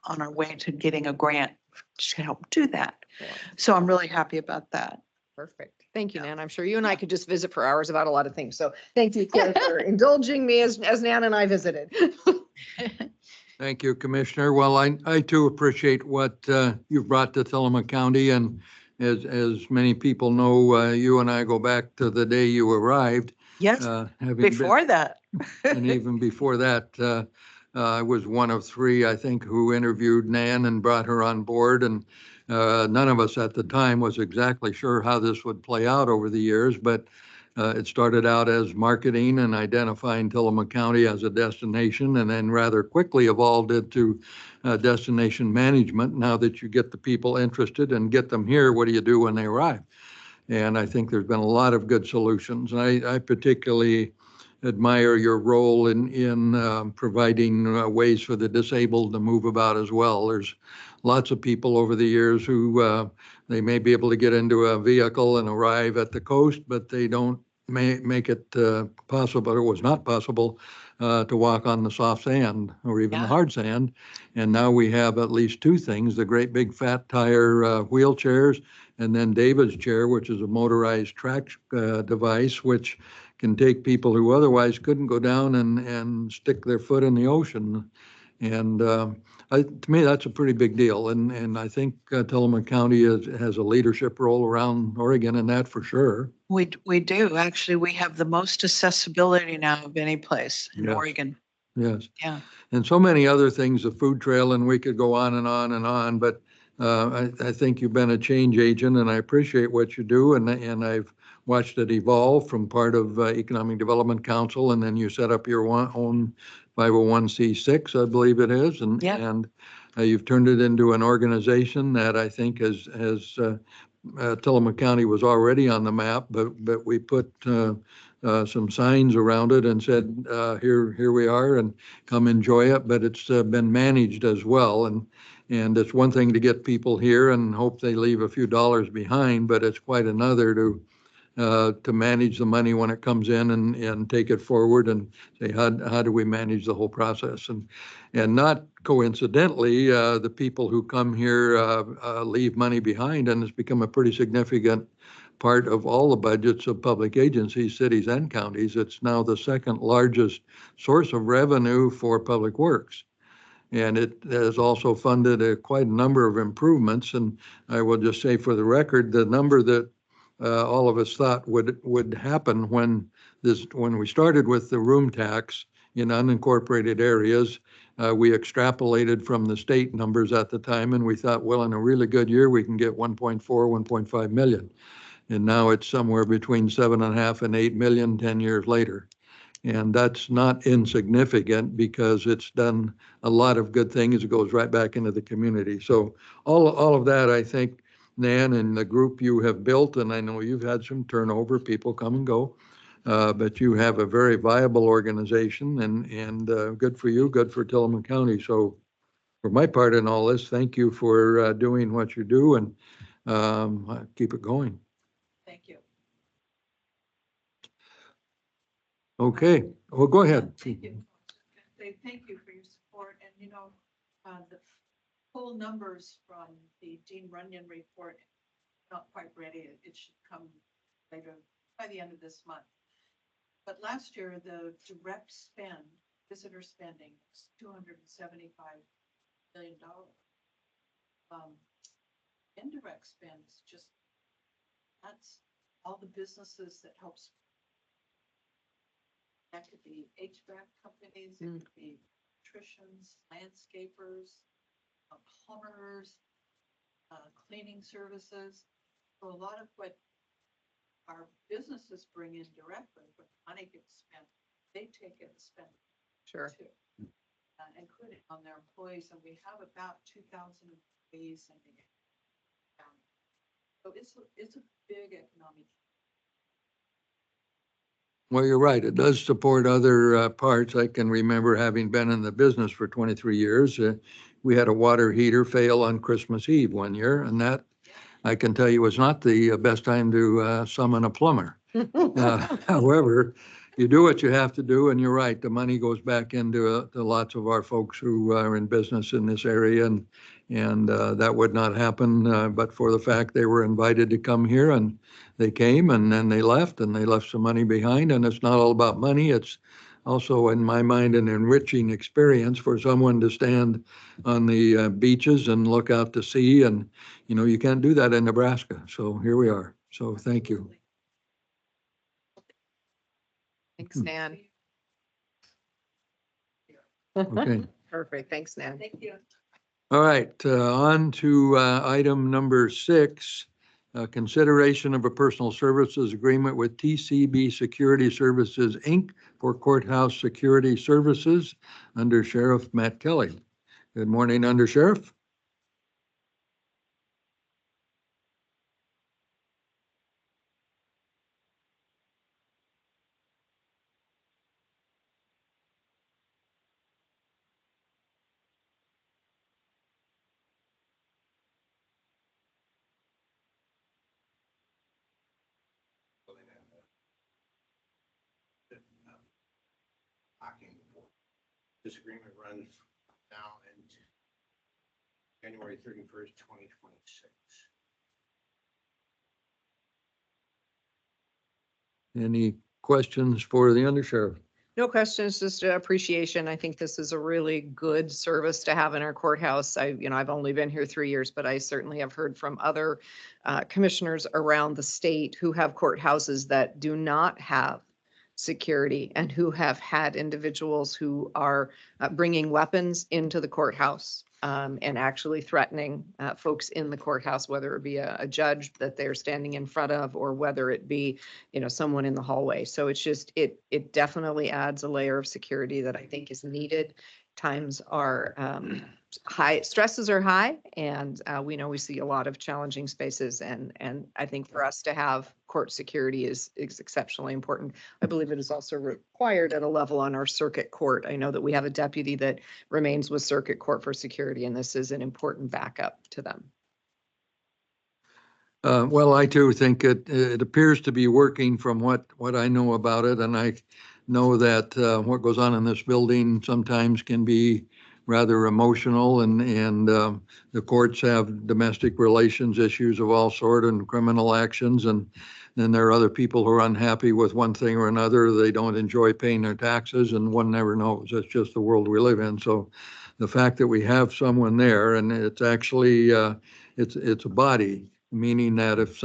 [SPEAKER 5] on our way to getting a grant to help do that.
[SPEAKER 4] Yeah.
[SPEAKER 5] So I'm really happy about that.
[SPEAKER 4] Perfect. Thank you, Nan. I'm sure you and I could just visit for hours about a lot of things. So thank you, Kim, for indulging me as Nan and I visited.
[SPEAKER 1] Thank you, Commissioner. Well, I too appreciate what you've brought to Tillamook County. And as many people know, you and I go back to the day you arrived.
[SPEAKER 5] Yes,
[SPEAKER 1] having been-
[SPEAKER 5] before that.
[SPEAKER 1] And even before that, I was one of three, I think, who interviewed Nan and brought her on board. And none of us at the time was exactly sure how this would play out over the years, but it started out as marketing and identifying Tillamook County as a destination, and then rather quickly evolved into destination management. Now that you get the people interested and get them here, what do you do when they arrive? And I think there's been a lot of good solutions. And I particularly admire your role in providing ways for the disabled to move about as well. There's lots of people over the years who they may be able to get into a vehicle and arrive at the coast, but they don't make it possible, it was not possible to walk on the soft sand or even the
[SPEAKER 5] Yeah.
[SPEAKER 1] hard sand. And now we have at least two things, the great big fat tire wheelchairs, and then David's chair, which is a motorized track device, which can take people who otherwise couldn't go down and stick their foot in the ocean. And to me, that's a pretty big deal. And I think Tillamook County has a leadership role around Oregon in that for sure.
[SPEAKER 5] We do. Actually, we have the most accessibility now of any place in
[SPEAKER 1] Yes.
[SPEAKER 5] Oregon.
[SPEAKER 1] Yes.
[SPEAKER 5] Yeah.
[SPEAKER 1] And so many other things, the food trail, and we could go on and on and on, but I think you've been a change agent and I appreciate what you do. And I've watched it evolve from part of Economic Development Council, and then you set up your own 501c6, I believe it is. And,
[SPEAKER 5] Yep.
[SPEAKER 1] and you've turned it into an organization that I think has Tillamook County was already on the map, but we put some signs around it and said, here we are and come enjoy it. But it's been managed as well. And it's one thing to get people here and hope they leave a few dollars behind, but it's quite another to manage the money when it comes in and take it forward and say, how do we manage the whole process? And not coincidentally, the people who come here leave money behind, and it's become a pretty significant part of all the budgets of public agencies, cities and counties. It's now the second largest source of revenue for public works. And it has also funded quite a number of improvements. And I will just say for the record, the number that all of us thought would happen when we started with the room tax in unincorporated areas, we extrapolated from the state numbers at the time, and we thought, well, in a really good year, we can get 1.4, 1.5 million. And now it's somewhere between 7.5 and 8 million 10 years later. And that's not insignificant because it's done a lot of good things. It goes right back into the community. So all of that, I think, Nan, and the group you have built, and I know you've had some turnover, people come and go, but you have a very viable organization, and good for you, good for Tillamook County. So for my part in all this, thank you for doing what you do, and keep it going.
[SPEAKER 5] Thank you.
[SPEAKER 1] Okay, well, go ahead.
[SPEAKER 5] Thank you. Thank you for your support. And, the full numbers from the Dean Runyon report, not quite ready. It should come later by the end of this month. But last year, the direct spend, visitor spending, was $275 million. Indirect spend is just, that's all the businesses that helps. That could be HVAC companies, it could be electricians, landscapers, plumbers, cleaning services. So a lot of what our businesses bring in directly, when money gets spent, they take it and spend it
[SPEAKER 4] Sure.
[SPEAKER 5] too, including on their employees. And we have about 2,000 employees in the county. So it's a big economic.
[SPEAKER 1] Well, you're right. It does support other parts. I can remember having been in the business for 23 years. We had a water heater fail on Christmas Eve one year, and that I can tell you was not the best time to summon a plumber. However, you do what you have to do, and you're right. The money goes back into to lots of our folks who are in business in this area, and that would not happen but for the fact they were invited to come here, and they came, and then they left, and they left some money behind. And it's not all about money. It's also, in my mind, an enriching experience for someone to stand on the beaches and look out to sea. And, you can't do that in Nebraska. So here we are. So thank you.
[SPEAKER 4] Thanks, Nan.
[SPEAKER 1] Okay.
[SPEAKER 4] Perfect. Thanks, Nan.
[SPEAKER 5] Thank you.
[SPEAKER 1] All right, on to item number 6, consideration of a personal services agreement with TCB Security Services, Inc. for courthouse security services under Sheriff Matt Kelly. Good morning, Under Sheriff.
[SPEAKER 6] This agreement runs now into January 31st, 2026.
[SPEAKER 1] Any questions for the undersheriff?
[SPEAKER 4] No questions, just appreciation. I think this is a really good service to have in our courthouse. I've only been here 3 years, but I certainly have heard from other commissioners around the state who have courthouses that do not have security and who have had individuals who are bringing weapons into the courthouse and actually threatening folks in the courthouse, whether it be a judge that they're standing in front of or whether it be, someone in the hallway. So it's just, it definitely adds a layer of security that I think is needed. Times are high, stresses are high, and we know we see a lot of challenging spaces. And I think for us to have court security is exceptionally important. I believe it is also required at a level on our circuit court. I know that we have a deputy that remains with circuit court for security, and this is an important backup to them.
[SPEAKER 1] Well, I too think it appears to be working from what I know about it. And I know that what goes on in this building sometimes can be rather emotional, and the courts have domestic relations issues of all sort and criminal actions. And then there are other people who are unhappy with one thing or another. They don't enjoy paying their taxes, and one never knows. That's just the world we live in. So the fact that we have someone there, and it's actually it's a body, meaning that if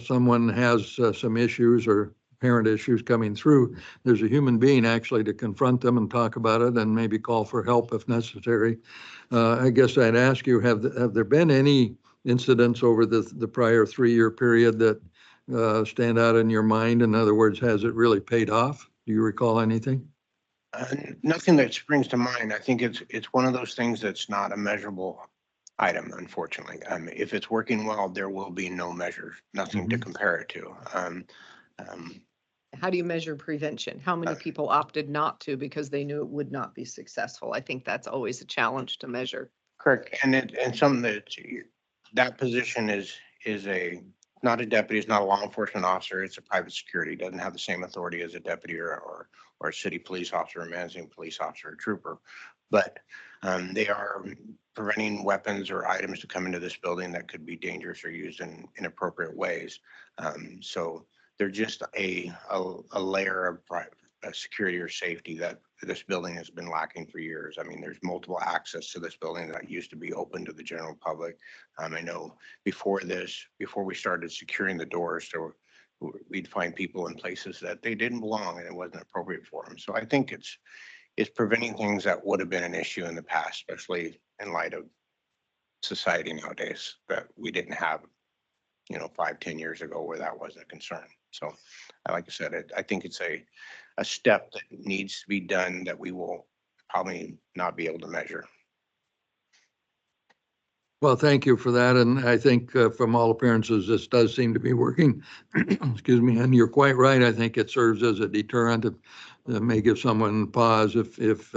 [SPEAKER 1] someone has some issues or parent issues coming through, there's a human being actually to confront them and talk about it and maybe call for help if necessary. I guess I'd ask you, have there been any incidents over the prior 3-year period that stand out in your mind? In other words, has it really paid off? Do you recall anything?
[SPEAKER 6] Nothing that springs to mind. I think it's one of those things that's not a measurable item, unfortunately. If it's working well, there will be no measure, nothing to compare it to.
[SPEAKER 4] How do you measure prevention? How many people opted not to because they knew it would not be successful? I think that's always a challenge to measure.
[SPEAKER 6] Correct. And something that position is not a deputy, it's not a law enforcement officer, it's a private security, doesn't have the same authority as a deputy or a city police officer, a managing police officer, or trooper. But they are preventing weapons or items to come into this building that could be dangerous or used in inappropriate ways. So they're just a layer of security or safety that this building has been lacking for years. I mean, there's multiple access to this building that used to be open to the general public. I know before we started securing the doors, we'd find people in places that they didn't belong and it wasn't appropriate for them. So I think it's preventing things that would have been an issue in the past, especially in light of society nowadays that we didn't have, 5-10 years ago where that was a concern. So like I said, I think it's a step that needs to be done that we will probably not be able to measure.
[SPEAKER 1] Well, thank you for that. And I think from all appearances, this does seem to be working. Excuse me. And you're quite right. I think it serves as a deterrent. It may give someone pause if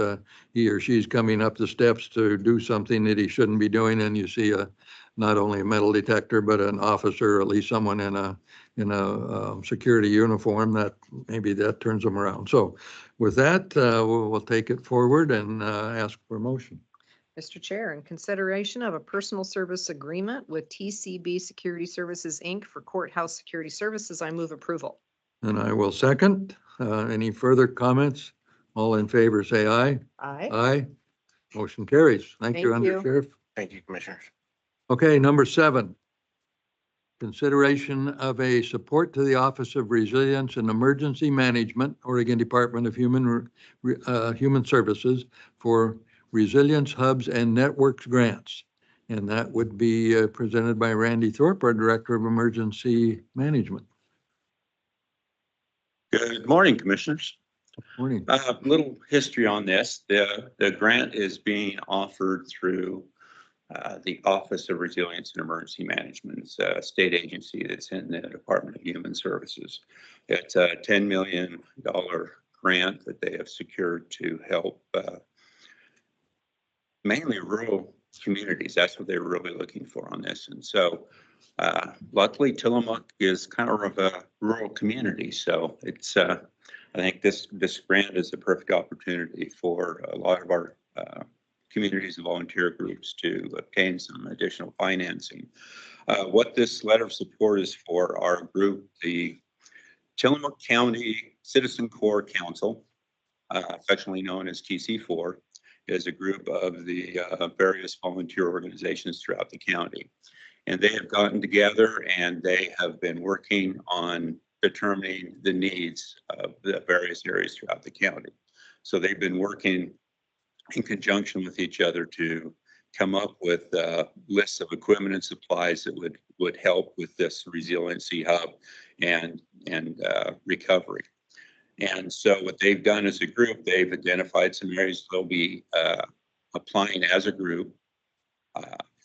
[SPEAKER 1] he or she's coming up the steps to do something that he shouldn't be doing, and you see not only a metal detector, but an officer, or at least someone in a security uniform, that maybe that turns them around. So with that, we'll take it forward and ask for a motion.
[SPEAKER 4] Mr. Chair, in consideration of a personal service agreement with TCB Security Services, Inc. for courthouse security services, I move approval.
[SPEAKER 1] And I will second. Any further comments? All in favor, say aye.
[SPEAKER 4] Aye.
[SPEAKER 1] Aye. Motion carries. Thank you,
[SPEAKER 4] Thank you.
[SPEAKER 1] Under Sheriff.
[SPEAKER 6] Thank you, Commissioners.
[SPEAKER 1] Okay, number 7. Consideration of a support to the Office of Resilience and Emergency Management, Oregon Department of Human Services, for Resilience Hubs and Networks grants. And that would be presented by Randy Thorpe, our Director of Emergency Management.
[SPEAKER 7] Good morning, Commissioners.
[SPEAKER 1] Morning.
[SPEAKER 7] A little history on this. The grant is being offered through the Office of Resilience and Emergency Management. It's a state agency that's in the Department of Human Services. It's a $10 million grant that they have secured to help mainly rural communities. That's what they were really looking for on this. And so luckily Tillamook is kind of a rural community. So it's I think this grant is a perfect opportunity for a lot of our communities and volunteer groups to obtain some additional financing. What this letter of support is for our group, the Tillamook County Citizen Corps Council, affectionately known as TC4, is a group of the various volunteer organizations throughout the county. And they have gotten together and they have been working on determining the needs of the various areas throughout the county. So they've been working in conjunction with each other to come up with lists of equipment and supplies that would help with this resiliency hub and recovery. And so what they've done as a group, they've identified some areas they'll be applying as a group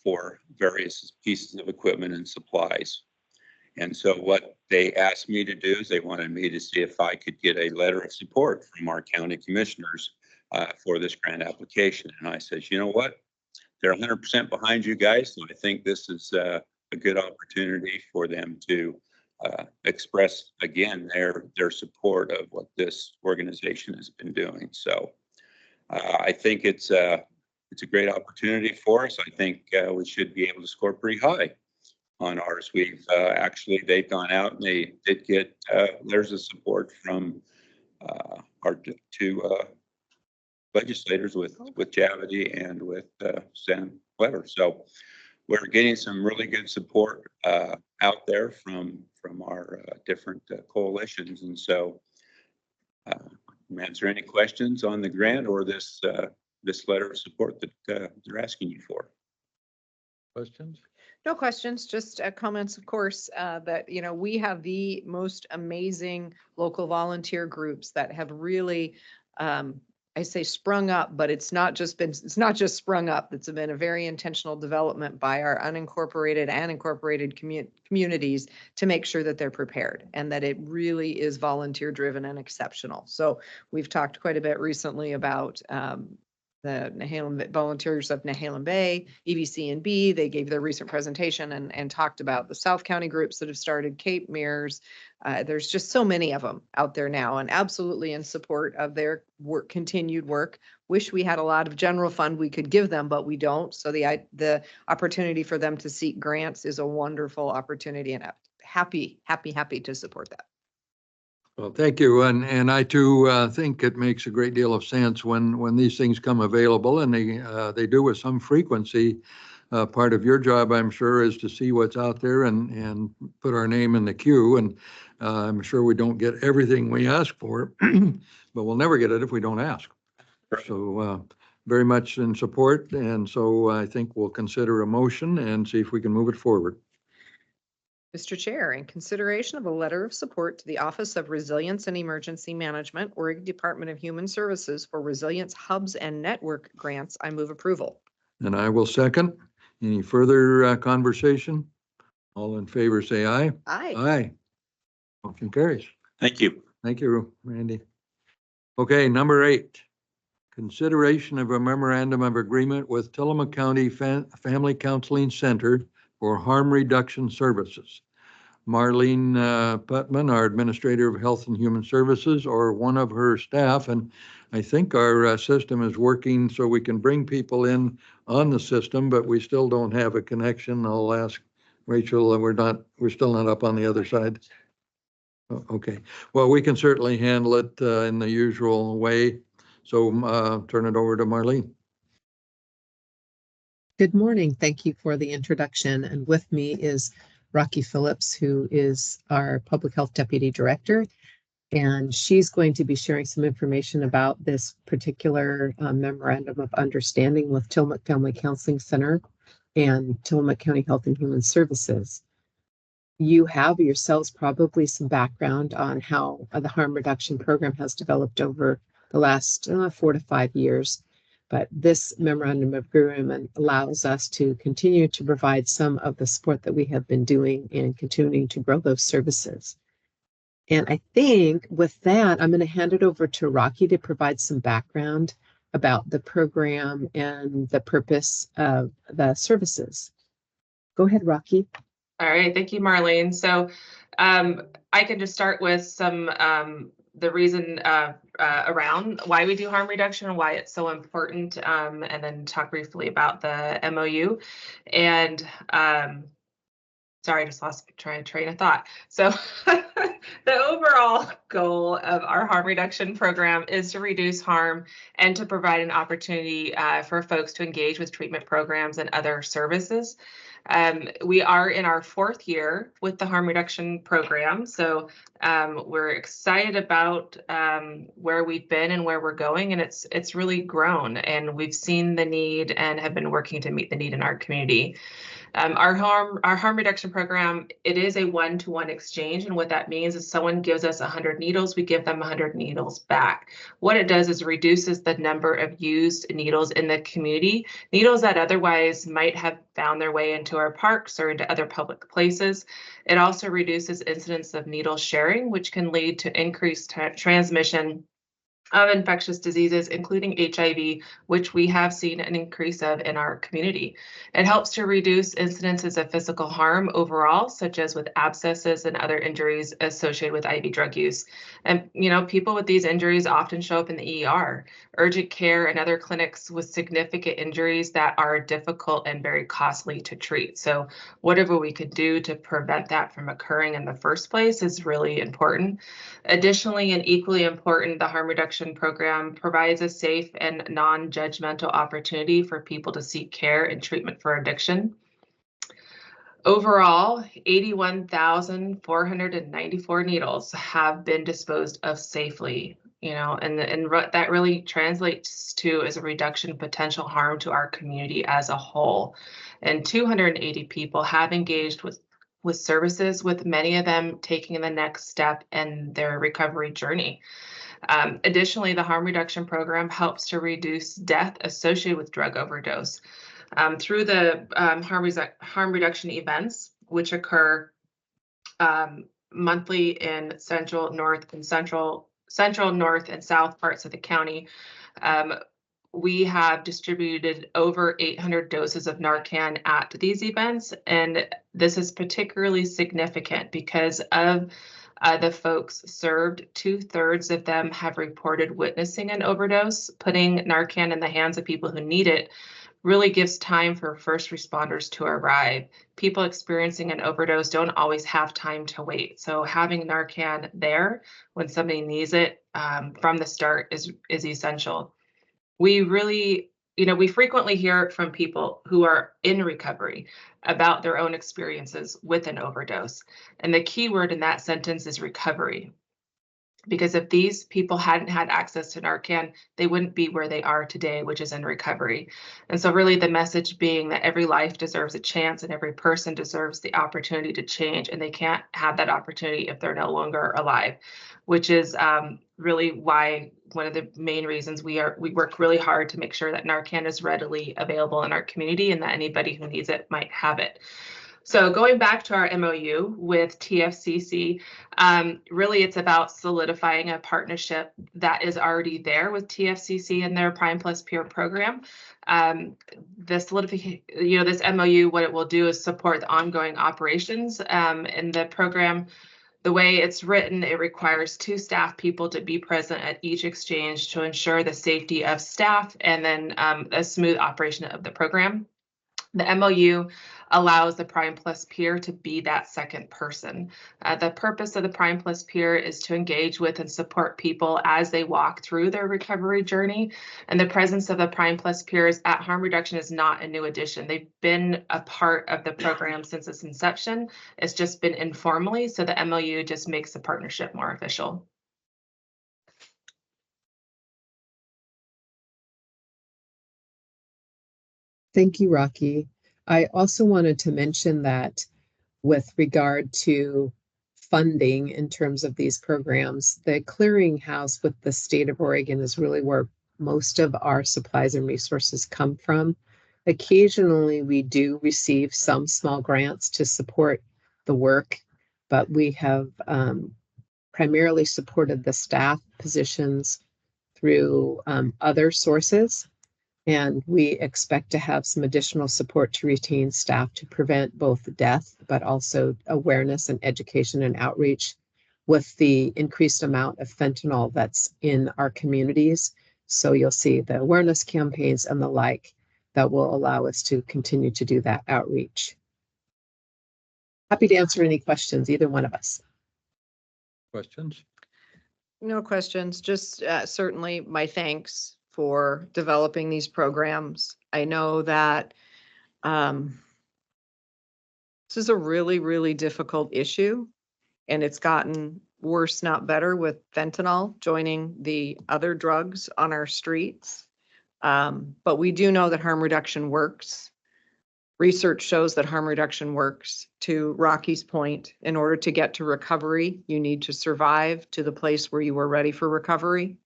[SPEAKER 7] for various pieces of equipment and supplies. And so what they asked me to do is they wanted me to see if I could get a letter of support from our county commissioners for this grant application. And I said, you know what? They're 100% behind you guys. So I think this is a good opportunity for them to express again their support of what this organization has been doing. So I think it's a great opportunity for us. I think we should be able to score pretty high on ours. We've they've gone out and they did get letters of support from our two legislators with Javity and with Sam Weber. So we're getting some really good support out there from our different coalitions. And so answer any questions on the grant or this letter of support that they're asking you for.
[SPEAKER 1] Questions?
[SPEAKER 4] No questions, just comments, of course, that, you know, we have the most amazing local volunteer groups that have really, I say sprung up, but it's not just sprung up. It's been a very intentional development by our unincorporated and incorporated communities to make sure that they're prepared and that it really is volunteer driven and exceptional. So we've talked quite a bit recently about the Nehalem volunteers of Nehalem Bay, EVC&B. They gave their recent presentation and talked about the South County groups that have started, Cape Mears. There's just so many of them out there now and absolutely in support of their work, continued work. Wish we had a lot of general fund we could give them, but we don't. So the opportunity for them to seek grants is a wonderful opportunity, and happy to support that.
[SPEAKER 1] Well, thank you. And I too think it makes a great deal of sense when these things come available, and they do with some frequency. Part of your job, I'm sure, is to see what's out there and put our name in the queue. And I'm sure we don't get everything we ask for, but we'll never get it if we don't ask. So very much in support. And so I think we'll consider a motion and see if we can move it forward.
[SPEAKER 4] Mr. Chair, in consideration of a letter of support to the Office of Resilience and Emergency Management, Oregon Department of Human Services for Resilience Hubs and Network Grants, I move approval.
[SPEAKER 1] And I will second. Any further conversation? All in favor, say aye.
[SPEAKER 4] Aye.
[SPEAKER 1] Aye. Motion carries.
[SPEAKER 7] Thank you.
[SPEAKER 1] Thank you, Randy. Okay, number 8, consideration of a memorandum of agreement with Tillamook County Family Counseling Center for harm reduction services. Marlene Putman, our Administrator of Health and Human Services, or one of her staff, and I think our system is working so we can bring people in on the system, but we still don't have a connection. I'll ask Rachel, we're still not up on the other side. Okay, well, we can certainly handle it in the usual way. So turn it over to Marlene.
[SPEAKER 8] Good morning. Thank you for the introduction. And with me is Rocky Phillips, who is our Public Health Deputy Director. And she's going to be sharing some information about this particular memorandum of understanding with Tillamook Family Counseling Center and Tillamook County Health and Human Services. You have yourselves probably some background on how the harm reduction program has developed over the last 4 to 5 years. But this memorandum of agreement allows us to continue to provide some of the support that we have been doing and continuing to grow those services. And I think with that, I'm going to hand it over to Rocky to provide some background about the program and the purpose of the services. Go ahead, Rocky.
[SPEAKER 9] All right, thank you, Marlene. So I can just start with some the reason around why we do harm reduction and why it's so important, and then talk briefly about the MOU. And sorry, I just lost train of thought. So the overall goal of our harm reduction program is to reduce harm and to provide an opportunity for folks to engage with treatment programs and other services. We are in our 4th year with the harm reduction program. So we're excited about where we've been and where we're going, and it's really grown, and we've seen the need and have been working to meet the need in our community. Our harm reduction program, it is a one-to-one exchange. And what that means is someone gives us 100 needles, we give them 100 needles back. What it does is reduces the number of used needles in the community, needles that otherwise might have found their way into our parks or into other public places. It also reduces incidents of needle sharing, which can lead to increased transmission of infectious diseases, including HIV, which we have seen an increase of in our community. It helps to reduce incidences of physical harm overall, such as with abscesses and other injuries associated with IV drug use. And, you know, people with these injuries often show up in the ER, urgent care, and other clinics with significant injuries that are difficult and very costly to treat. So whatever we could do to prevent that from occurring in the first place is really important. Additionally, and equally important, the harm reduction program provides a safe and non-judgmental opportunity for people to seek care and treatment for addiction. Overall, 81,494 needles have been disposed of safely, you know, and what that really translates to is a reduction in potential harm to our community as a whole. And 280 people have engaged with services, with many of them taking the next step in their recovery journey. Additionally, the harm reduction program helps to reduce death associated with drug overdose. Through the harm reduction events, which occur monthly in central, north, and south parts of the county, we have distributed over 800 doses of Narcan at these events. And this is particularly significant because of the folks served. 2/3 of them have reported witnessing an overdose. Putting Narcan in the hands of people who need it really gives time for first responders to arrive. People experiencing an overdose don't always have time to wait. So having Narcan there when somebody needs it from the start is essential. We really, you know, we frequently hear from people who are in recovery about their own experiences with an overdose. And the key word in that sentence is recovery. Because if these people hadn't had access to Narcan, they wouldn't be where they are today, which is in recovery. And so really the message being that every life deserves a chance and every person deserves the opportunity to change, and they can't have that opportunity if they're no longer alive, which is really why one of the main reasons we work really hard to make sure that Narcan is readily available in our community and that anybody who needs it might have it. So going back to our MOU with TFCC, really it's about solidifying a partnership that is already there with TFCC and their Prime Plus Peer program. The solidification, you know, this MOU, what it will do is support the ongoing operations in the program. The way it's written, it requires 2 staff people to be present at each exchange to ensure the safety of staff and then a smooth operation of the program. The MOU allows the Prime Plus Peer to be that second person. The purpose of the Prime Plus Peer is to engage with and support people as they walk through their recovery journey. And the presence of the Prime Plus Peers at harm reduction is not a new addition. They've been a part of the program since its inception. It's just been informally, so the MOU just makes the partnership more official.
[SPEAKER 8] Thank you, Rocky. I also wanted to mention that with regard to funding in terms of these programs, the clearinghouse with the state of Oregon is really where most of our supplies and resources come from. Occasionally, we do receive some small grants to support the work, but we have primarily supported the staff positions through other sources. And we expect to have some additional support to retain staff to prevent both death, but also awareness and education and outreach with the increased amount of fentanyl that's in our communities. So you'll see the awareness campaigns and the like that will allow us to continue to do that outreach. Happy to answer any questions, either one of us.
[SPEAKER 1] Questions?
[SPEAKER 4] No questions, just certainly my thanks for developing these programs. I know that this is a really, really difficult issue, and it's gotten worse, not better, with fentanyl joining the other drugs on our streets. But we do know that harm reduction works. Research shows that harm reduction works. To Rocky's point, in order to get to recovery, you need to survive to the place where you are ready for recovery.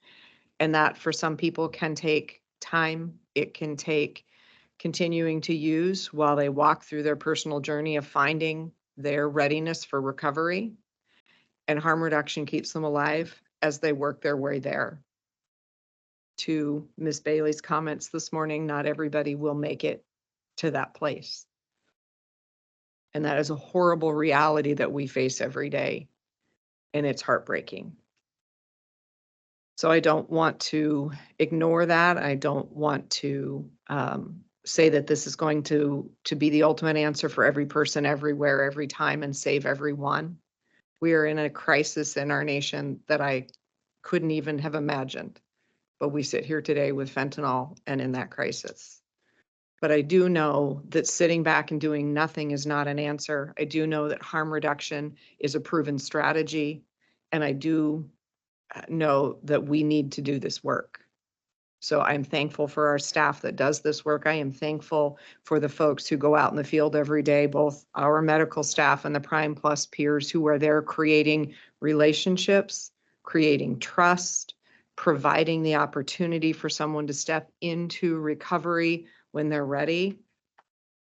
[SPEAKER 4] And that for some people can take time. It can take continuing to use while they walk through their personal journey of finding their readiness for recovery. And harm reduction keeps them alive as they work their way there. To Ms. Bailey's comments this morning, not everybody will make it to that place. And that is a horrible reality that we face every day. And it's heartbreaking. So I don't want to ignore that. I don't want to say that this is going to be the ultimate answer for every person, everywhere, every time, and save everyone. We are in a crisis in our nation that I couldn't even have imagined. But we sit here today with fentanyl and in that crisis. But I do know that sitting back and doing nothing is not an answer. I do know that harm reduction is a proven strategy. And I do know that we need to do this work. So I'm thankful for our staff that does this work. I am thankful for the folks who go out in the field every day, both our medical staff and the Prime Plus peers who are there creating relationships, creating trust, providing the opportunity for someone to step into recovery when they're ready.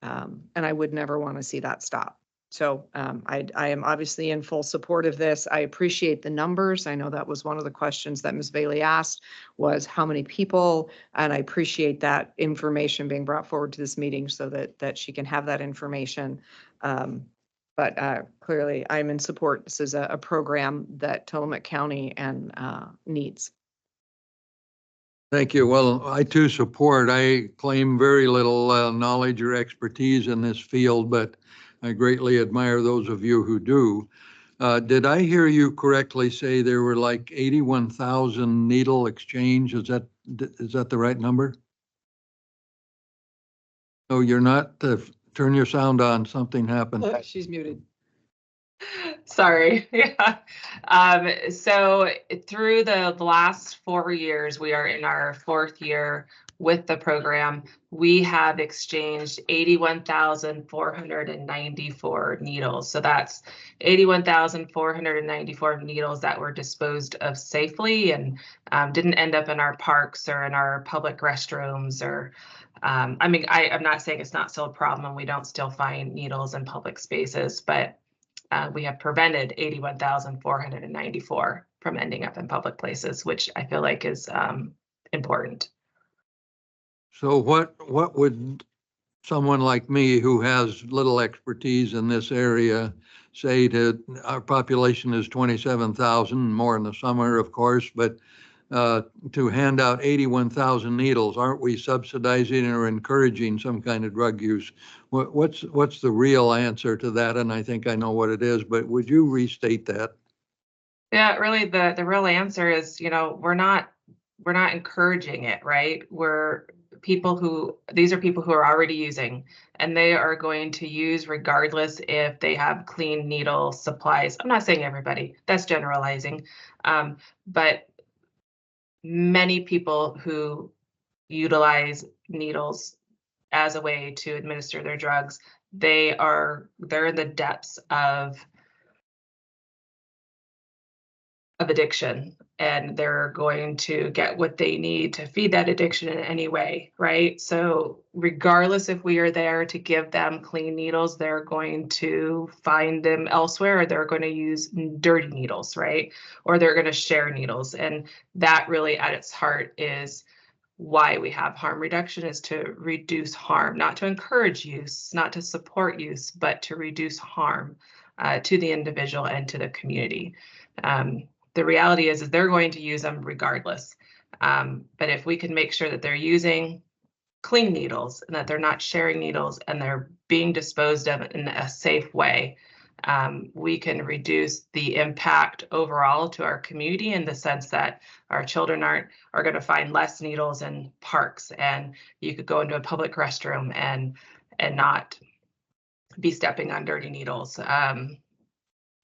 [SPEAKER 4] And I would never want to see that stop. So I am obviously in full support of this. I appreciate the numbers. I know that was one of the questions that Ms. Bailey asked, was how many people, and I appreciate that information being brought forward to this meeting so that she can have that information. But clearly I'm in support. This is a program that Tillamook County and needs.
[SPEAKER 1] Thank you. Well, I too support. I claim very little knowledge or expertise in this field, but I greatly admire those of you who do. Did I hear you correctly say there were like 81,000 needle exchange? Is that the right number? Oh, you're not. Turn your sound on. Something happened.
[SPEAKER 4] She's muted.
[SPEAKER 9] Sorry. Yeah. So through the last 4 years, we are in our 4th year with the program. We have exchanged 81,494 needles. So that's 81,494 needles that were disposed of safely and didn't end up in our parks or in our public restrooms or I mean, I'm not saying it's not still a problem. We don't still find needles in public spaces, but we have prevented 81,494 from ending up in public places, which I feel like is important.
[SPEAKER 1] So what would someone like me who has little expertise in this area say to our population is 27,000, more in the summer, of course, but to hand out 81,000 needles, aren't we subsidizing or encouraging some kind of drug use? What's the real answer to that? And I think I know what it is, but would you restate that?
[SPEAKER 9] Yeah, really the real answer is, you know, we're not encouraging it, right? These are people who are already using, and they are going to use regardless if they have clean needle supplies. I'm not saying everybody, that's generalizing, but many people who utilize needles as a way to administer their drugs, they're in the depths of addiction, and they're going to get what they need to feed that addiction in any way, right? So regardless if we are there to give them clean needles, they're going to find them elsewhere, or they're going to use dirty needles, right? Or they're going to share needles. And that really at its heart is why we have harm reduction, is to reduce harm, not to encourage use, not to support use, but to reduce harm to the individual and to the community. The reality is they're going to use them regardless. But if we can make sure that they're using clean needles and that they're not sharing needles and they're being disposed of in a safe way, we can reduce the impact overall to our community in the sense that our children are going to find less needles in parks, and you could go into a public restroom and not be stepping on dirty needles.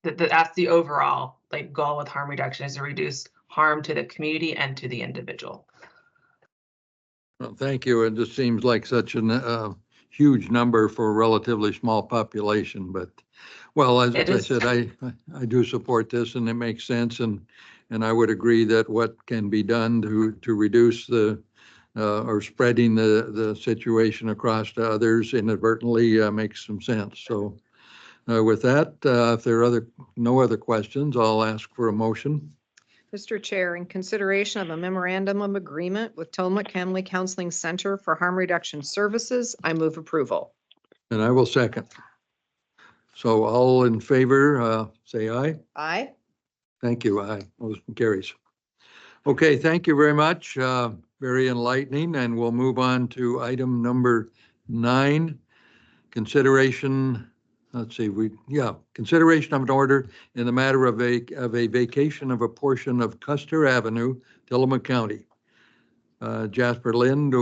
[SPEAKER 9] That's the overall like goal with harm reduction, is to reduce harm to the community and to the individual.
[SPEAKER 1] Well, thank you. It just seems like such a huge number for a relatively small population, but, well, as
[SPEAKER 9] It
[SPEAKER 1] I
[SPEAKER 9] is.
[SPEAKER 1] said, I do support this and it makes sense, and I would agree that what can be done to reduce the or spreading the situation across to others inadvertently makes some sense. So with that, if there are no other questions, I'll ask for a motion.
[SPEAKER 4] Mr. Chair, in consideration of a memorandum of agreement with Tillamook County Counseling Center for Harm Reduction Services, I move approval.
[SPEAKER 1] And I will second. So all in favor, say aye.
[SPEAKER 4] Aye.
[SPEAKER 1] Thank you. Aye. Motion carries. Okay, thank you very much. Very enlightening, and we'll move on to item number 9. Consideration, let's see, consideration of an order in the matter of a vacation of a portion of Custer Avenue, Tillamook County. Jasper Lind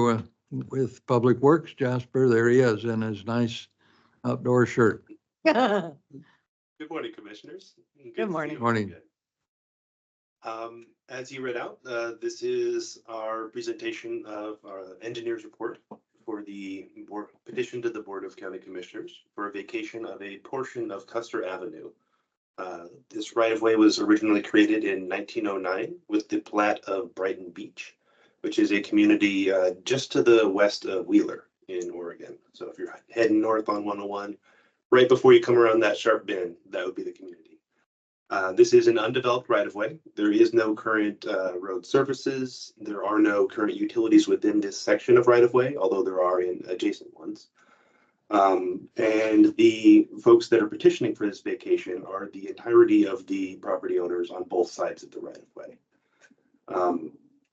[SPEAKER 1] with Public Works. Jasper, there he is in his nice outdoor shirt.
[SPEAKER 10] Good morning, Commissioners.
[SPEAKER 4] Good morning.
[SPEAKER 10] to see you
[SPEAKER 1] Morning.
[SPEAKER 10] again. As you read out, this is our presentation of our engineer's report for the board petition to the Board of County Commissioners for a vacation of a portion of Custer Avenue. This right-of-way was originally created in 1909 with the plat of Brighton Beach, which is a community just to the west of Wheeler in Oregon. So if you're heading north on 101, right before you come around that sharp bend, that would be the community. This is an undeveloped right-of-way. There is no current road services. There are no current utilities within this section of right-of-way, although there are in adjacent ones. And the folks that are petitioning for this vacation are the entirety of the property owners on both sides of the right-of-way.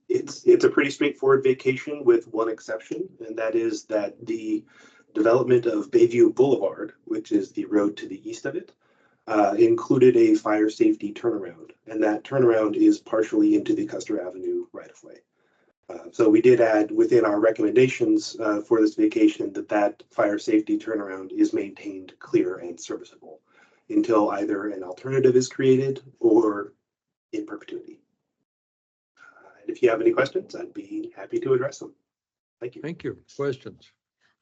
[SPEAKER 10] It's a pretty straightforward vacation with one exception, and that is that the development of Bayview Boulevard, which is the road to the east of it, included a fire safety turnaround, and that turnaround is partially into the Custer Avenue right-of-way. So we did add within our recommendations for this vacation that fire safety turnaround is maintained clear and serviceable until either an alternative is created or in perpetuity. And if you have any questions, I'd be happy to address them. Thank you.
[SPEAKER 1] Thank you. Questions?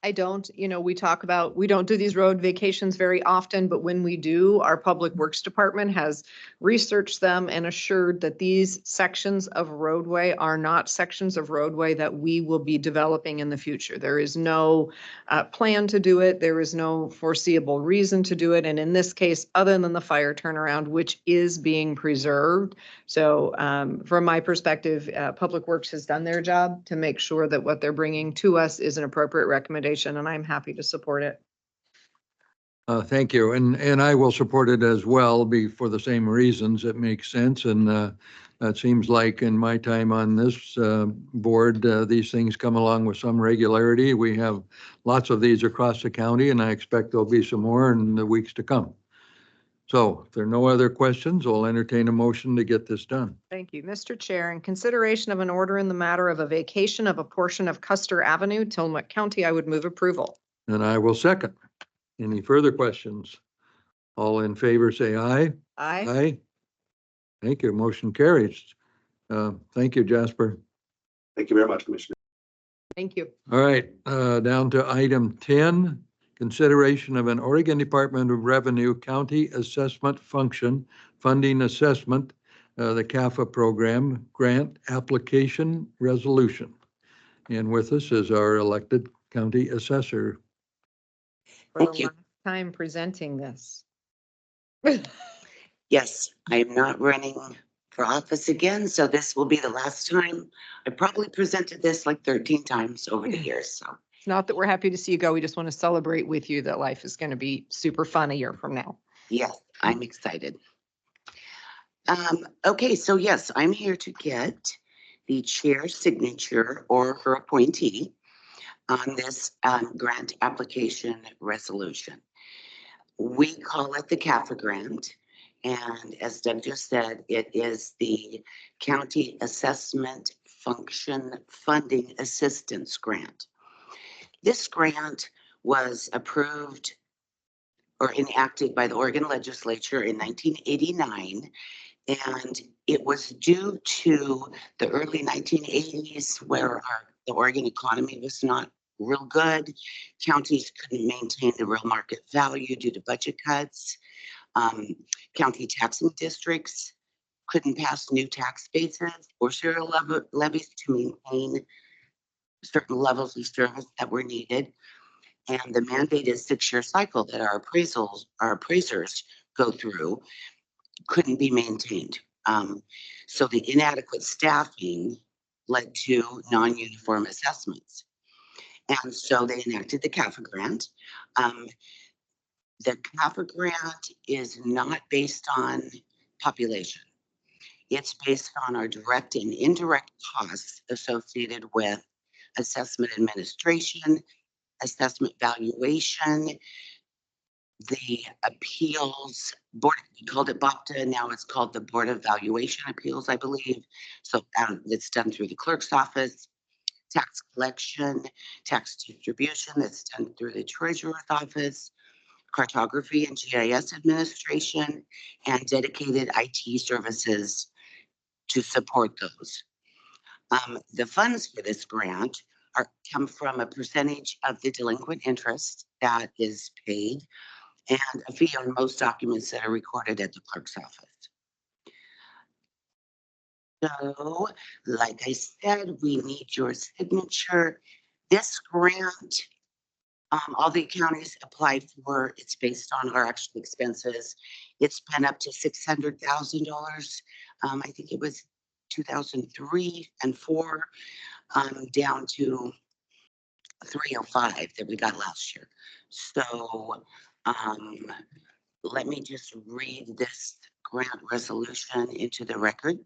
[SPEAKER 4] I don't, we talk about, we don't do these road vacations very often, but when we do, our Public Works Department has researched them and assured that these sections of roadway are not sections of roadway that we will be developing in the future. There is no plan to do it. There is no foreseeable reason to do it. And in this case, other than the fire turnaround, which is being preserved. So from my perspective, Public Works has done their job to make sure that what they're bringing to us is an appropriate recommendation, and I'm happy to support it.
[SPEAKER 1] Thank you. And I will support it as well, for the same reasons. It makes sense. And it seems like in my time on this board, these things come along with some regularity. We have lots of these across the county, and I expect there'll be some more in the weeks to come. So if there are no other questions, I'll entertain a motion to get this done.
[SPEAKER 4] Thank you, Mr. Chair. In consideration of an order in the matter of a vacation of a portion of Custer Avenue, Tillamook County, I would move approval.
[SPEAKER 1] And I will second. Any further questions? All in favor, say aye.
[SPEAKER 4] Aye.
[SPEAKER 1] Aye. Thank you. Motion carries. Thank you, Jasper.
[SPEAKER 10] Thank you very much, Commissioner.
[SPEAKER 4] Thank you.
[SPEAKER 1] All right, down to item 10, consideration of an Oregon Department of Revenue County Assessment Function Funding Assessment, the CAFA program grant application resolution. And with us is our elected county assessor.
[SPEAKER 4] For
[SPEAKER 11] Thank
[SPEAKER 4] the
[SPEAKER 11] you.
[SPEAKER 4] last time presenting this.
[SPEAKER 11] Yes, I am not running for office again, so this will be the last time. I probably presented this like 13 times over the years, so.
[SPEAKER 4] It's not that we're happy to see you go. We just want to celebrate with you that life is going to be super fun a year from now.
[SPEAKER 11] Yes, I'm excited. Okay, so yes, I'm here to get the chair's signature or her appointee on this grant application resolution. We call it the CAFA grant. And as Doug just said, it is the County Assessment Function Funding Assistance Grant. This grant was approved or enacted by the Oregon legislature in 1989. And it was due to the early 1980s where the Oregon economy was not real good. Counties couldn't maintain the real market value due to budget cuts. County taxing districts couldn't pass new tax bases or serial levies to maintain certain levels of service that were needed. And the mandated 6-year cycle that our appraisers go through couldn't be maintained. So the inadequate staffing led to non-uniform assessments. And so they enacted the CAFA grant. The CAFA grant is not based on population. It's based on our direct and indirect costs associated with assessment administration, assessment valuation, the appeals board. We called it BOPTA, now it's called the Board of Valuation Appeals, I believe. So it's done through the clerk's office, tax collection, tax distribution that's done through the treasurer's office, cartography and GIS administration, and dedicated IT services to support those. The funds for this grant come from a percentage of the delinquent interest that is paid and a fee on most documents that are recorded at the clerk's office. So, like I said, we need your signature. This grant, all the counties apply for, it's based on our actual expenses. It's been up to $600,000. I think it was 2003 and 4, down to 305 that we got last year. So, let me just read this grant resolution into the record.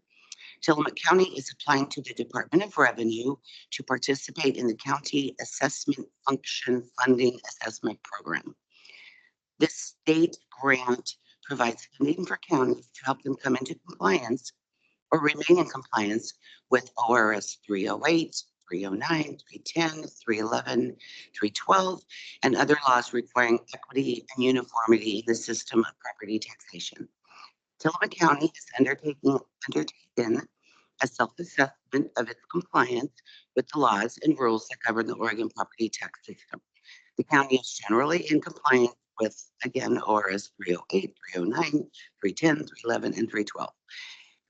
[SPEAKER 11] Tillamook County is applying to the Department of Revenue to participate in the County Assessment Function Funding Assessment Program. This state grant provides funding for counties to help them come into compliance or remain in compliance with ORS 308, 309, 310, 311, 312, and other laws requiring equity and uniformity in the system of property taxation. Tillamook County has undertaken a self-assessment of its compliance with the laws and rules that govern the Oregon property tax system. The county is generally in compliance with, again, ORS 308, 309, 310, 311, and 312,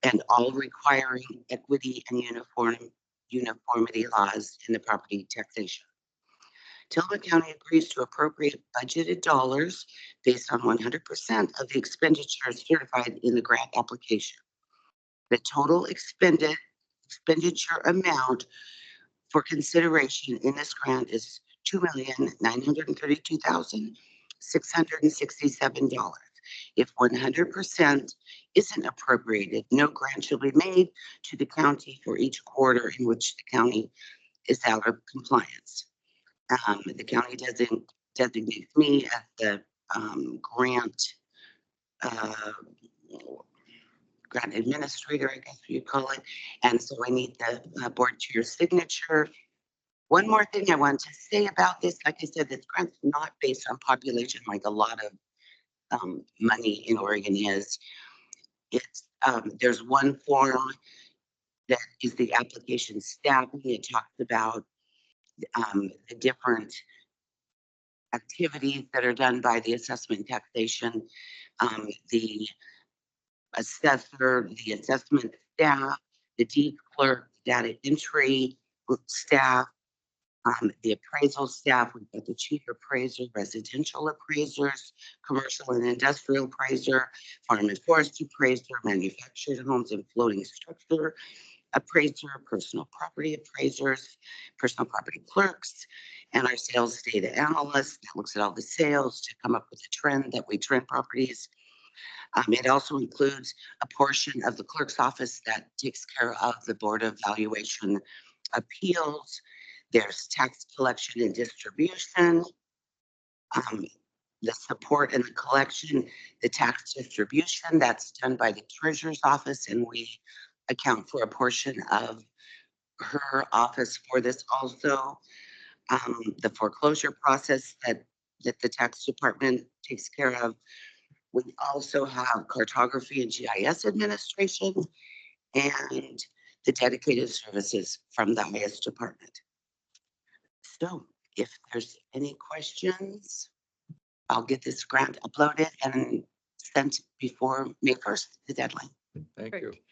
[SPEAKER 11] and all requiring equity and uniformity laws in the property taxation. Tillamook County agrees to appropriate budgeted dollars based on 100% of the expenditures certified in the grant application. The total expenditure amount for consideration in this grant is $2,932,667. If 100% isn't appropriated, no grant shall be made to the county for each quarter in which the county is out of compliance. The county designates me as the grant administrator, I guess you call it. And so I need the board chair's signature. One more thing I want to say about this, like I said, this grant's not based on population like a lot of money in Oregon is. It's there's one form that is the application staffing. It talks about the different activities that are done by the assessment taxation, the assessor, the assessment staff, the deed clerk, data entry staff, the appraisal staff. We've got the chief appraiser, residential appraisers, commercial and industrial appraiser, farm and forest appraiser, manufactured homes and floating structure appraiser, personal property appraisers, personal property clerks, and our sales data analyst that looks at all the sales to come up with a trend that we trend properties. It also includes a portion of the clerk's office that takes care of the Board of Valuation appeals. There's tax collection and distribution, the support and the collection, the tax distribution that's done by the treasurer's office, and we account for a portion of her office for this also. The foreclosure process that the tax department takes care of. We also have cartography and GIS administration and the dedicated services from the IS department. So if there's any questions, I'll get this grant uploaded and sent before May 1st, the deadline.
[SPEAKER 1] Thank you.
[SPEAKER 4] Perfect.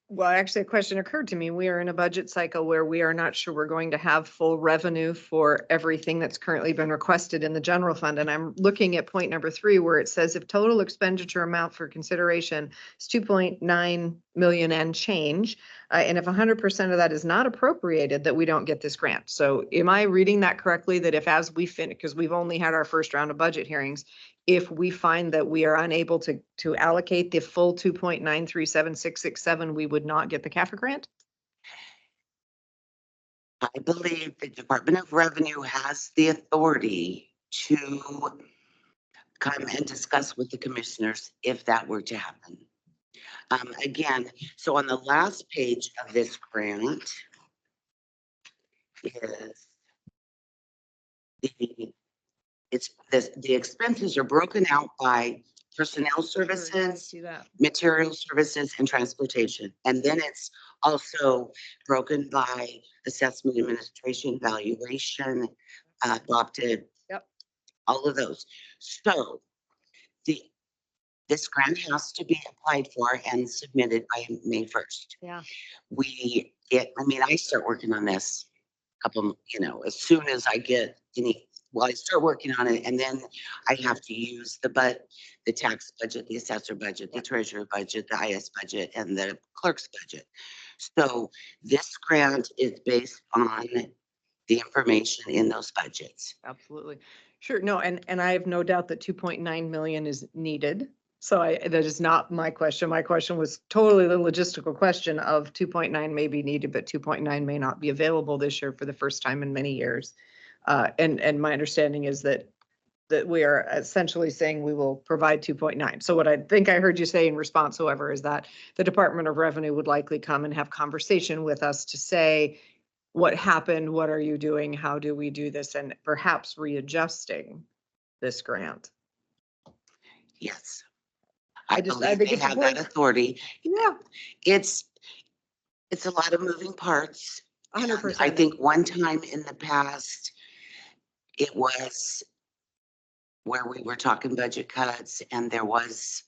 [SPEAKER 4] Well, actually, a question occurred to me. We are in a budget cycle where we are not sure we're going to have full revenue for everything that's currently been requested in the general fund. And I'm looking at point number 3, where it says if total expenditure amount for consideration is 2.9 million and change, and if 100% of that is not appropriated, that we don't get this grant. So am I reading that correctly? That if as we finish, because we've only had our first round of budget hearings, if we find that we are unable to allocate the full 2.937667, we would not get the CAFR grant?
[SPEAKER 11] I believe the Department of Revenue has the authority to come and discuss with the commissioners if that were to happen. Again, so on the last page of this grant is the expenses are broken out by personnel services,
[SPEAKER 4] See that?
[SPEAKER 11] material services, and transportation. And then it's also broken by assessment, administration, valuation, adopted.
[SPEAKER 4] Yep.
[SPEAKER 11] All of those. So this grant has to be applied for and submitted by May 1st.
[SPEAKER 4] Yeah.
[SPEAKER 11] I start working on this as soon as I get I start working on it, and then I have to use the tax budget, the assessor budget, the treasurer budget, the IS budget, and the clerk's budget. So this grant is based on the information in those budgets.
[SPEAKER 4] Absolutely. Sure. No, and I have no doubt that 2.9 million is needed. So that is not my question. My question was totally the logistical question of 2.9 may be needed, but 2.9 may not be available this year for the first time in many years. And my understanding is that we are essentially saying we will provide 2.9. So what I think I heard you say in response, however, is that the Department of Revenue would likely come and have conversation with us to say, what happened? What are you doing? How do we do this? And perhaps readjusting this grant.
[SPEAKER 11] Yes.
[SPEAKER 4] I
[SPEAKER 11] believe
[SPEAKER 4] think
[SPEAKER 11] they
[SPEAKER 4] it's
[SPEAKER 11] have that
[SPEAKER 4] important.
[SPEAKER 11] authority.
[SPEAKER 4] Yeah.
[SPEAKER 11] It's a lot of moving parts.
[SPEAKER 4] 100%.
[SPEAKER 11] I think one time in the past, it was where we were talking budget cuts, and there was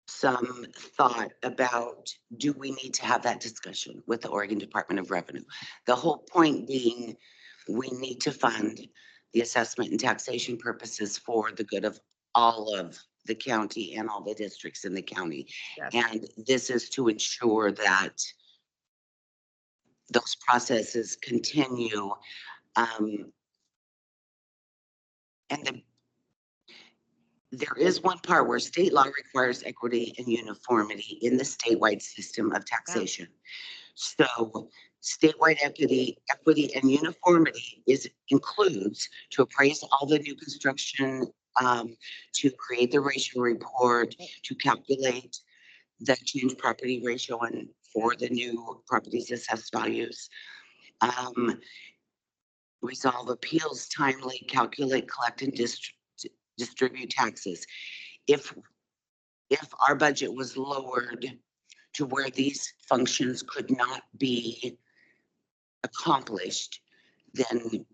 [SPEAKER 11] some thought about, do we need to have that discussion with the Oregon Department of Revenue? The whole point being, we need to fund the assessment and taxation purposes for the good of all of the county and all the districts in the county.
[SPEAKER 4] Yes.
[SPEAKER 11] And this is to ensure that those processes continue. There is one part where state law requires equity and uniformity in the statewide system of taxation. So statewide equity and uniformity includes to appraise all the new construction, to create the ratio report, to calculate the change property ratio and for the new properties assessed values, resolve appeals timely, calculate, collect, and distribute taxes. If our budget was lowered to where these functions could not be accomplished, then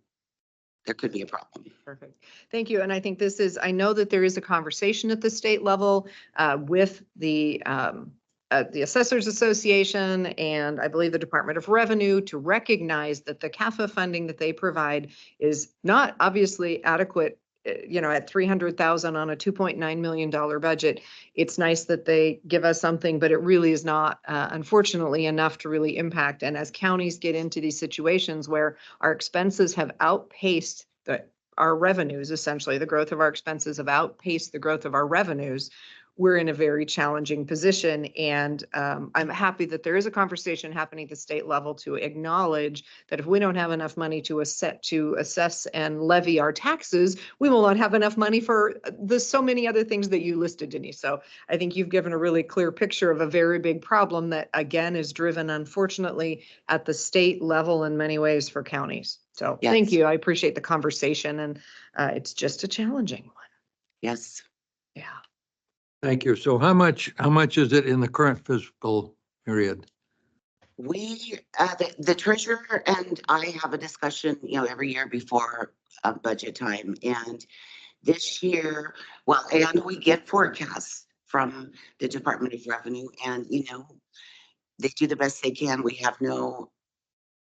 [SPEAKER 11] there could be a problem.
[SPEAKER 4] Perfect. Thank you. And I think I know that there is a conversation at the state level with the Assessors Association and I believe the Department of Revenue to recognize that the CAFA funding that they provide is not obviously adequate. At 300,000 on a $2.9 million budget, it's nice that they give us something, but it really is not, unfortunately, enough to really impact. And as counties get into these situations where our expenses have outpaced our revenues, essentially. The growth of our expenses have outpaced the growth of our revenues. We're in a very challenging position. And I'm happy that there is a conversation happening at the state level to acknowledge that if we don't have enough money to assess and levy our taxes, we will not have enough money for the so many other things that you listed, Denise. So I think you've given a really clear picture of a very big problem that, again, is driven, unfortunately, at the state level in many ways for counties. So thank
[SPEAKER 11] Yes.
[SPEAKER 4] you. I appreciate the conversation, and it's just a challenging one.
[SPEAKER 11] Yes.
[SPEAKER 4] Yeah.
[SPEAKER 1] Thank you. So how much is it in the current fiscal period?
[SPEAKER 11] We, the treasurer and I have a discussion, every year before budget time. And this year, well, and we get forecasts from the Department of Revenue, and, they do the best they can. We have no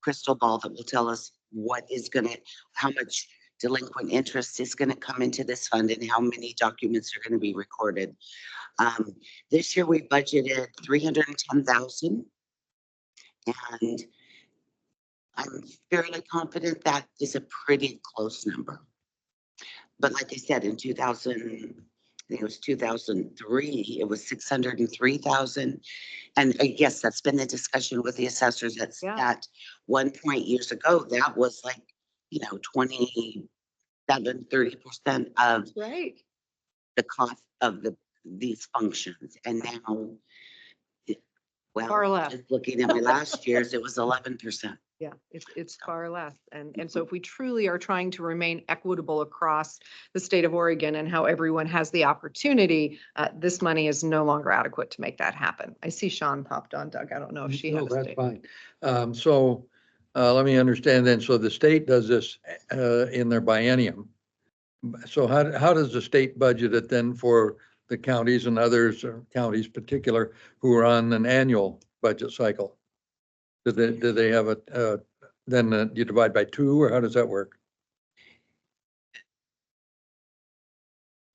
[SPEAKER 11] crystal ball that will tell us how much delinquent interest is gonna come into this fund and how many documents are gonna be recorded. This year we budgeted 310,000. And I'm fairly confident that is a pretty close number. But like I said, in 2000, I think it was 2003, it was 603,000. And yes, that's been the discussion with the assessors at one point years ago. That was like, 27-30% of
[SPEAKER 4] Right.
[SPEAKER 11] the cost of these functions. And now,
[SPEAKER 4] Far less.
[SPEAKER 11] just looking at my last year's, it was 11%.
[SPEAKER 4] Yeah, it's far less. And so if we truly are trying to remain equitable across the state of Oregon and how everyone has the opportunity, this money is no longer adequate to make that happen. I see Sean popped on, Doug. I don't know if she had
[SPEAKER 1] No,
[SPEAKER 4] a
[SPEAKER 1] that's
[SPEAKER 4] statement.
[SPEAKER 1] fine. So let me understand then. So the state does this in their biennium. So how does the state budget it then for the counties and others, or counties particular, who are on an annual budget cycle? Do they have then you divide by 2, or how does that work?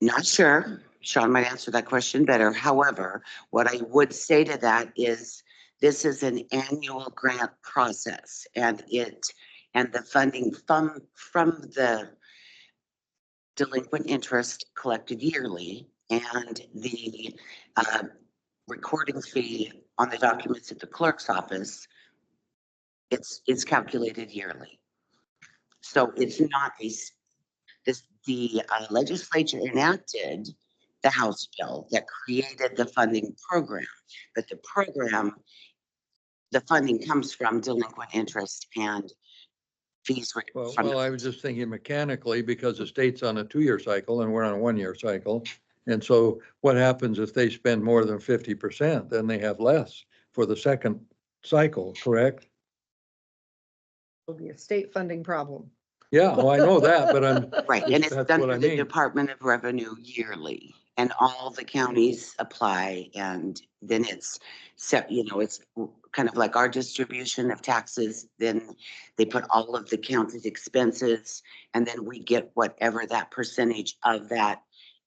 [SPEAKER 11] Not sure. Sean might answer that question better. However, what I would say to that is this is an annual grant process, and the funding from the delinquent interest collected yearly and the recording fee on the documents at the clerk's office, it's calculated yearly. So it's not the legislature enacted the House bill that created the funding program, but the funding comes from delinquent interest and fees.
[SPEAKER 1] Well, I was just thinking mechanically, because the state's on a 2-year cycle and we're on a 1-year cycle. And so what happens if they spend more than 50%, then they have less for the second cycle, correct?
[SPEAKER 4] It'll be a state funding problem.
[SPEAKER 1] Yeah, well, I know that, but I'm.
[SPEAKER 11] Right, and it's
[SPEAKER 1] That's
[SPEAKER 11] done
[SPEAKER 1] what I
[SPEAKER 11] through the
[SPEAKER 1] mean.
[SPEAKER 11] Department of Revenue yearly, and all the counties apply, and then it's set, it's kind of like our distribution of taxes. Then they put all of the county's expenses, and then we get whatever that percentage of that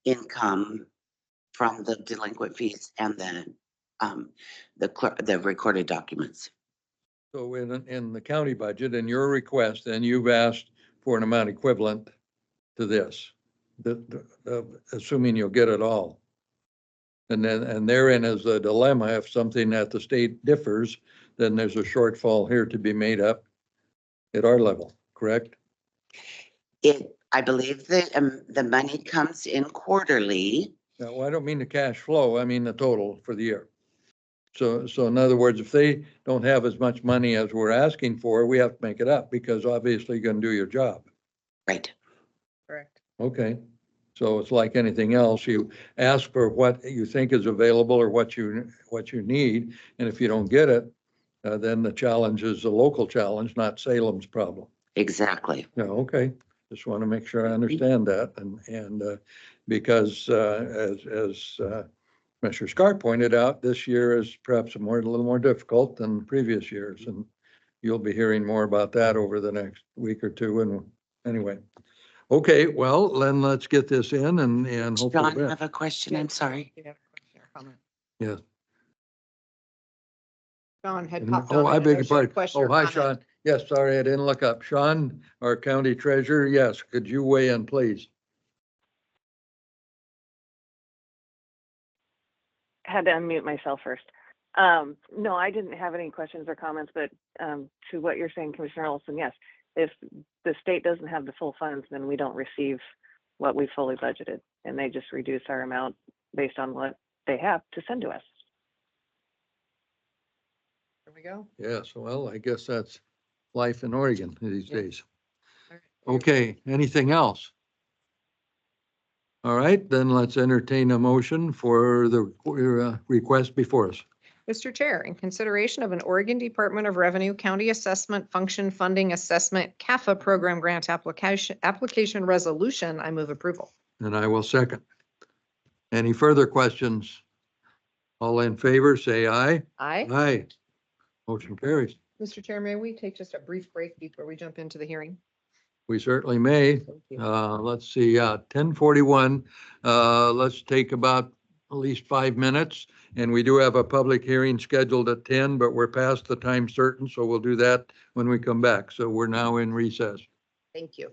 [SPEAKER 11] income from the delinquent fees and the recorded documents.
[SPEAKER 1] So in the county budget, in your request, then you've asked for an amount equivalent to this, assuming you'll get it all. And therein is a dilemma. If something at the state differs, then there's a shortfall here to be made up at our level, correct?
[SPEAKER 11] I believe that the money comes in quarterly.
[SPEAKER 1] No, I don't mean the cash flow. I mean the total for the year. So in other words, if they don't have as much money as we're asking for, we have to make it up, because obviously you're going to do your job.
[SPEAKER 11] Right.
[SPEAKER 4] Correct.
[SPEAKER 1] Okay. So it's like anything else. You ask for what you think is available or what you need. And if you don't get it, then the challenge is a local challenge, not Salem's problem.
[SPEAKER 11] Exactly.
[SPEAKER 1] Yeah, okay. Just want to make sure I understand that. And because as Commissioner Scar pointed out, this year is perhaps a little more difficult than previous years. And you'll be hearing more about that over the next week or two. And anyway. Okay, well, then let's get this in and hope for
[SPEAKER 11] John,
[SPEAKER 1] the
[SPEAKER 11] I
[SPEAKER 1] best.
[SPEAKER 11] have a question. I'm sorry.
[SPEAKER 4] You have a question or comment?
[SPEAKER 1] Yes.
[SPEAKER 4] Sean had
[SPEAKER 1] And-
[SPEAKER 4] popped
[SPEAKER 1] oh,
[SPEAKER 4] on.
[SPEAKER 1] I beg your
[SPEAKER 4] know she had a
[SPEAKER 1] pardon.
[SPEAKER 4] question
[SPEAKER 1] Oh,
[SPEAKER 4] or
[SPEAKER 1] hi,
[SPEAKER 4] comment.
[SPEAKER 1] Sean. Yes, sorry, I didn't look up. Sean, our county treasurer, yes, could you weigh in, please?
[SPEAKER 12] Had to unmute myself first. No, I didn't have any questions or comments, but to what you're saying, Commissioner Olson, yes, if the state doesn't have the full funds, then we don't receive what we fully budgeted, and they just reduce our amount based on what they have to send to us.
[SPEAKER 4] There we go.
[SPEAKER 1] Yes, well, I guess that's life in Oregon these
[SPEAKER 4] Yeah.
[SPEAKER 1] days.
[SPEAKER 4] All right.
[SPEAKER 1] Okay, anything else? All right, then let's entertain a motion for the request before us.
[SPEAKER 4] Mr. Chair, in consideration of an Oregon Department of Revenue County Assessment Function Funding Assessment CAFA Program Grant application resolution, I move approval.
[SPEAKER 1] And I will second. Any further questions? All in favor, say aye.
[SPEAKER 4] Aye.
[SPEAKER 1] Aye. Motion carries.
[SPEAKER 4] Mr. Chair, may we take just a brief break before we jump into the hearing?
[SPEAKER 1] We certainly may.
[SPEAKER 4] Thank you.
[SPEAKER 1] Let's see, 10:41. Let's take about at least 5 minutes. And we do have a public hearing scheduled at 10, but we're past the time certain, so we'll do that when we come back. So we're now in recess.
[SPEAKER 4] Thank you.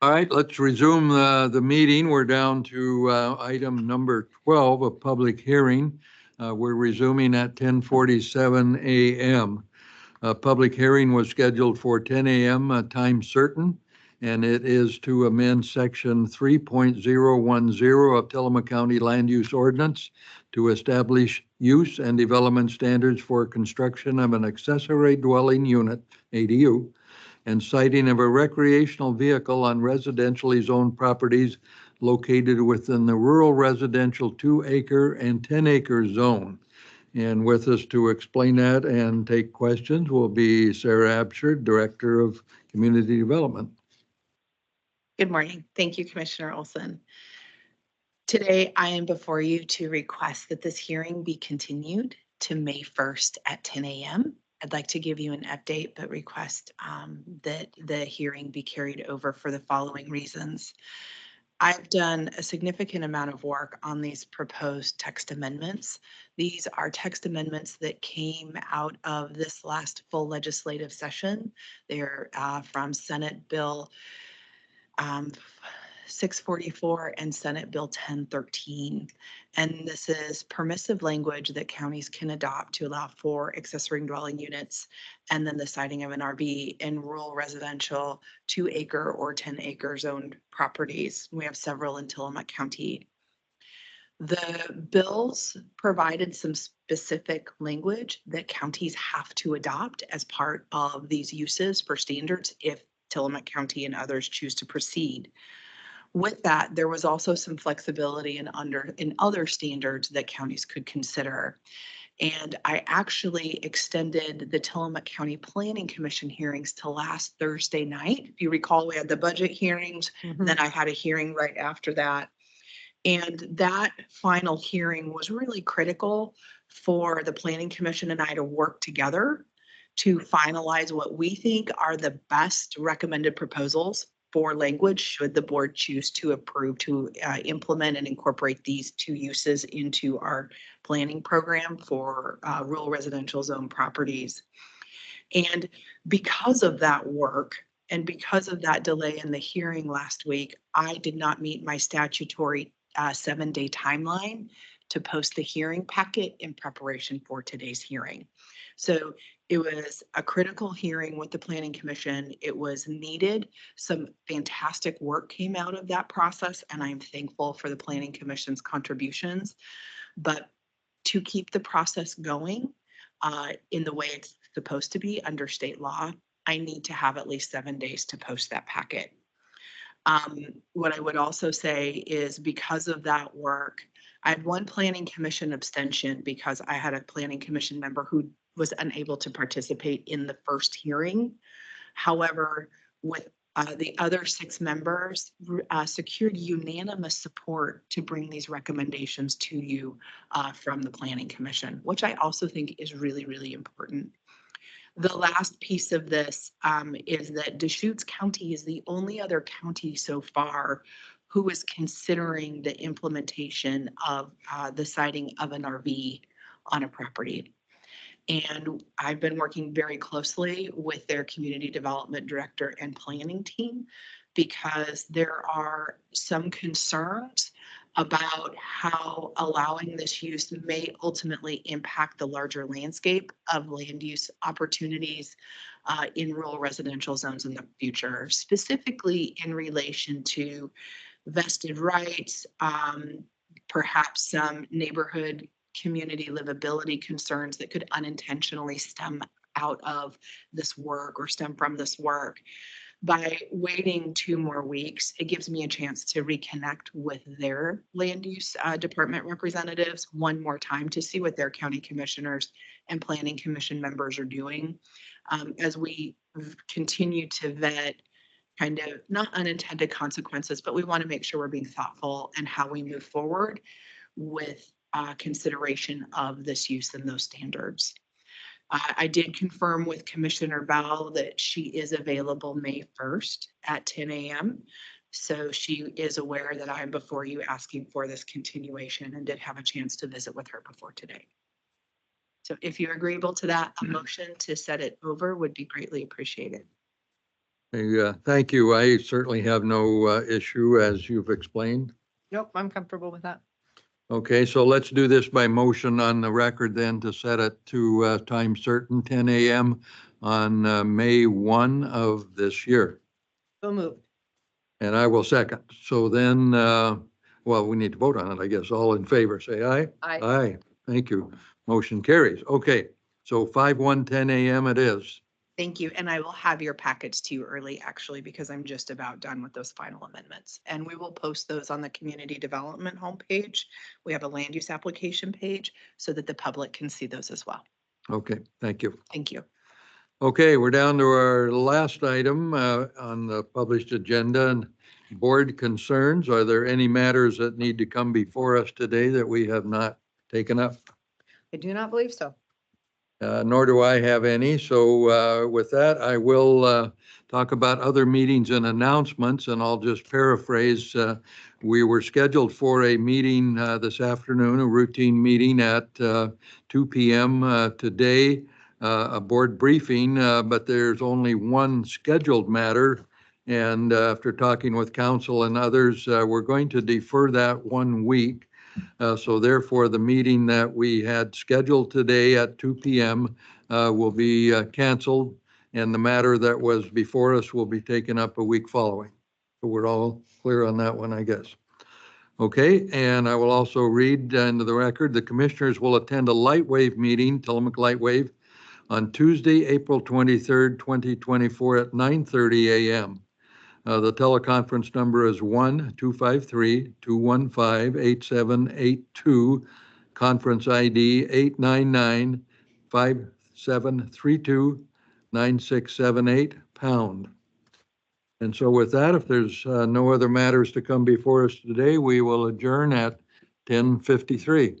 [SPEAKER 1] All right, let's resume the meeting. We're down to item number 12, a public hearing. We're resuming at 10:47 a.m. A public hearing was scheduled for 10 a.m. Time certain, and it is to amend section 3.010 of Tillamook County Land Use Ordinance to establish use and development standards for construction of an accessory dwelling unit, ADU, and siting of a recreational vehicle on residentially zoned properties located within the rural residential 2-acre and 10-acre zone. And with us to explain that and take questions will be Sarah Absher, Director of Community Development.
[SPEAKER 13] Good morning. Thank you, Commissioner Olson. Today, I am before you to request that this hearing be continued to May 1st at 10 a.m. I'd like to give you an update, but request that the hearing be carried over for the following reasons. I've done a significant amount of work on these proposed text amendments. These are text amendments that came out of this last full legislative session. They're from Senate Bill 644 and Senate Bill 1013. And this is permissive language that counties can adopt to allow for accessory dwelling units and then the siting of an RV in rural residential 2-acre or 10-acre zoned properties. We have several in Tillamook County. The bills provided some specific language that counties have to adopt as part of these uses for standards if Tillamook County and others choose to proceed. With that, there was also some flexibility in other standards that counties could consider. And I actually extended the Tillamook County Planning Commission hearings to last Thursday night. If you recall, we had the budget hearings, then I had a hearing right after that. And that final hearing was really critical for the Planning Commission and I to work together to finalize what we think are the best recommended proposals for language should the board choose to approve to implement and incorporate these two uses into our planning program for rural residential zone properties. And because of that work and because of that delay in the hearing last week, I did not meet my statutory 7-day timeline to post the hearing packet in preparation for today's hearing. So it was a critical hearing with the Planning Commission. It was needed. Some fantastic work came out of that process, and I'm thankful for the Planning Commission's contributions. But to keep the process going in the way it's supposed to be under state law, I need to have at least 7 days to post that packet. What I would also say is because of that work, I had one Planning Commission abstention because I had a Planning Commission member who was unable to participate in the first hearing. However, with the other 6 members secured unanimous support to bring these recommendations to you from the Planning Commission, which I also think is really, really important. The last piece of this is that Deschutes County is the only other county so far who is considering the implementation of the siting of an RV on a property. And I've been working very closely with their community development director and planning team because there are some concerns about how allowing this use may ultimately impact the larger landscape of land use opportunities in rural residential zones in the future, specifically in relation to vested rights, perhaps some neighborhood community livability concerns that could unintentionally stem out of this work or stem from this work. By waiting 2 more weeks, it gives me a chance to reconnect with their land use department representatives one more time to see what their county commissioners and planning commission members are doing as we continue to vet kind of not unintended consequences, but we want to make sure we're being thoughtful in how we move forward with consideration of this use and those standards. I did confirm with Commissioner Bell that she is available May 1st at 10 a.m. So she is aware that I'm before you asking for this continuation and did have a chance to visit with her before today. So if you're agreeable to that, a motion to set it over would be greatly appreciated.
[SPEAKER 1] Thank you. I certainly have no issue, as you've explained.
[SPEAKER 4] Nope, I'm comfortable with that.
[SPEAKER 1] Okay, so let's do this by motion on the record then to set it to time certain, 10 a.m. on May 1 of this year.
[SPEAKER 4] So moved.
[SPEAKER 1] And I will second. So then, well, we need to vote on it, I guess. All in favor, say aye.
[SPEAKER 4] Aye.
[SPEAKER 1] Aye. Thank you. Motion carries. Okay, so 5/1, 10 a.m. it is.
[SPEAKER 13] Thank you. And I will have your packets to you early, actually, because I'm just about done with those final amendments. And we will post those on the community development homepage. We have a land use application page so that the public can see those as well.
[SPEAKER 1] Okay, thank you.
[SPEAKER 13] Thank you.
[SPEAKER 1] Okay, we're down to our last item on the published agenda, and board concerns. Are there any matters that need to come before us today that we have not taken up?
[SPEAKER 4] I do not believe so.
[SPEAKER 1] Nor do I have any. So with that, I will talk about other meetings and announcements, and I'll just paraphrase. We were scheduled for a meeting this afternoon, a routine meeting at 2 p.m. Today, a board briefing, but there's only one scheduled matter. And after talking with council and others, we're going to defer that 1 week. So therefore, the meeting that we had scheduled today at 2 p.m. Will be canceled, and the matter that was before us will be taken up a week following. So we're all clear on that one, I guess. Okay, and I will also read into the record, the commissioners will attend a Lightwave meeting, Tillamook Lightwave, on Tuesday, April 23rd, 2024 at 9:30 a.m. The teleconference number is 1-253-215-8782, conference ID 899-5732-9678 #. And so with that, if there's no other matters to come before us today, we will adjourn at 10:53.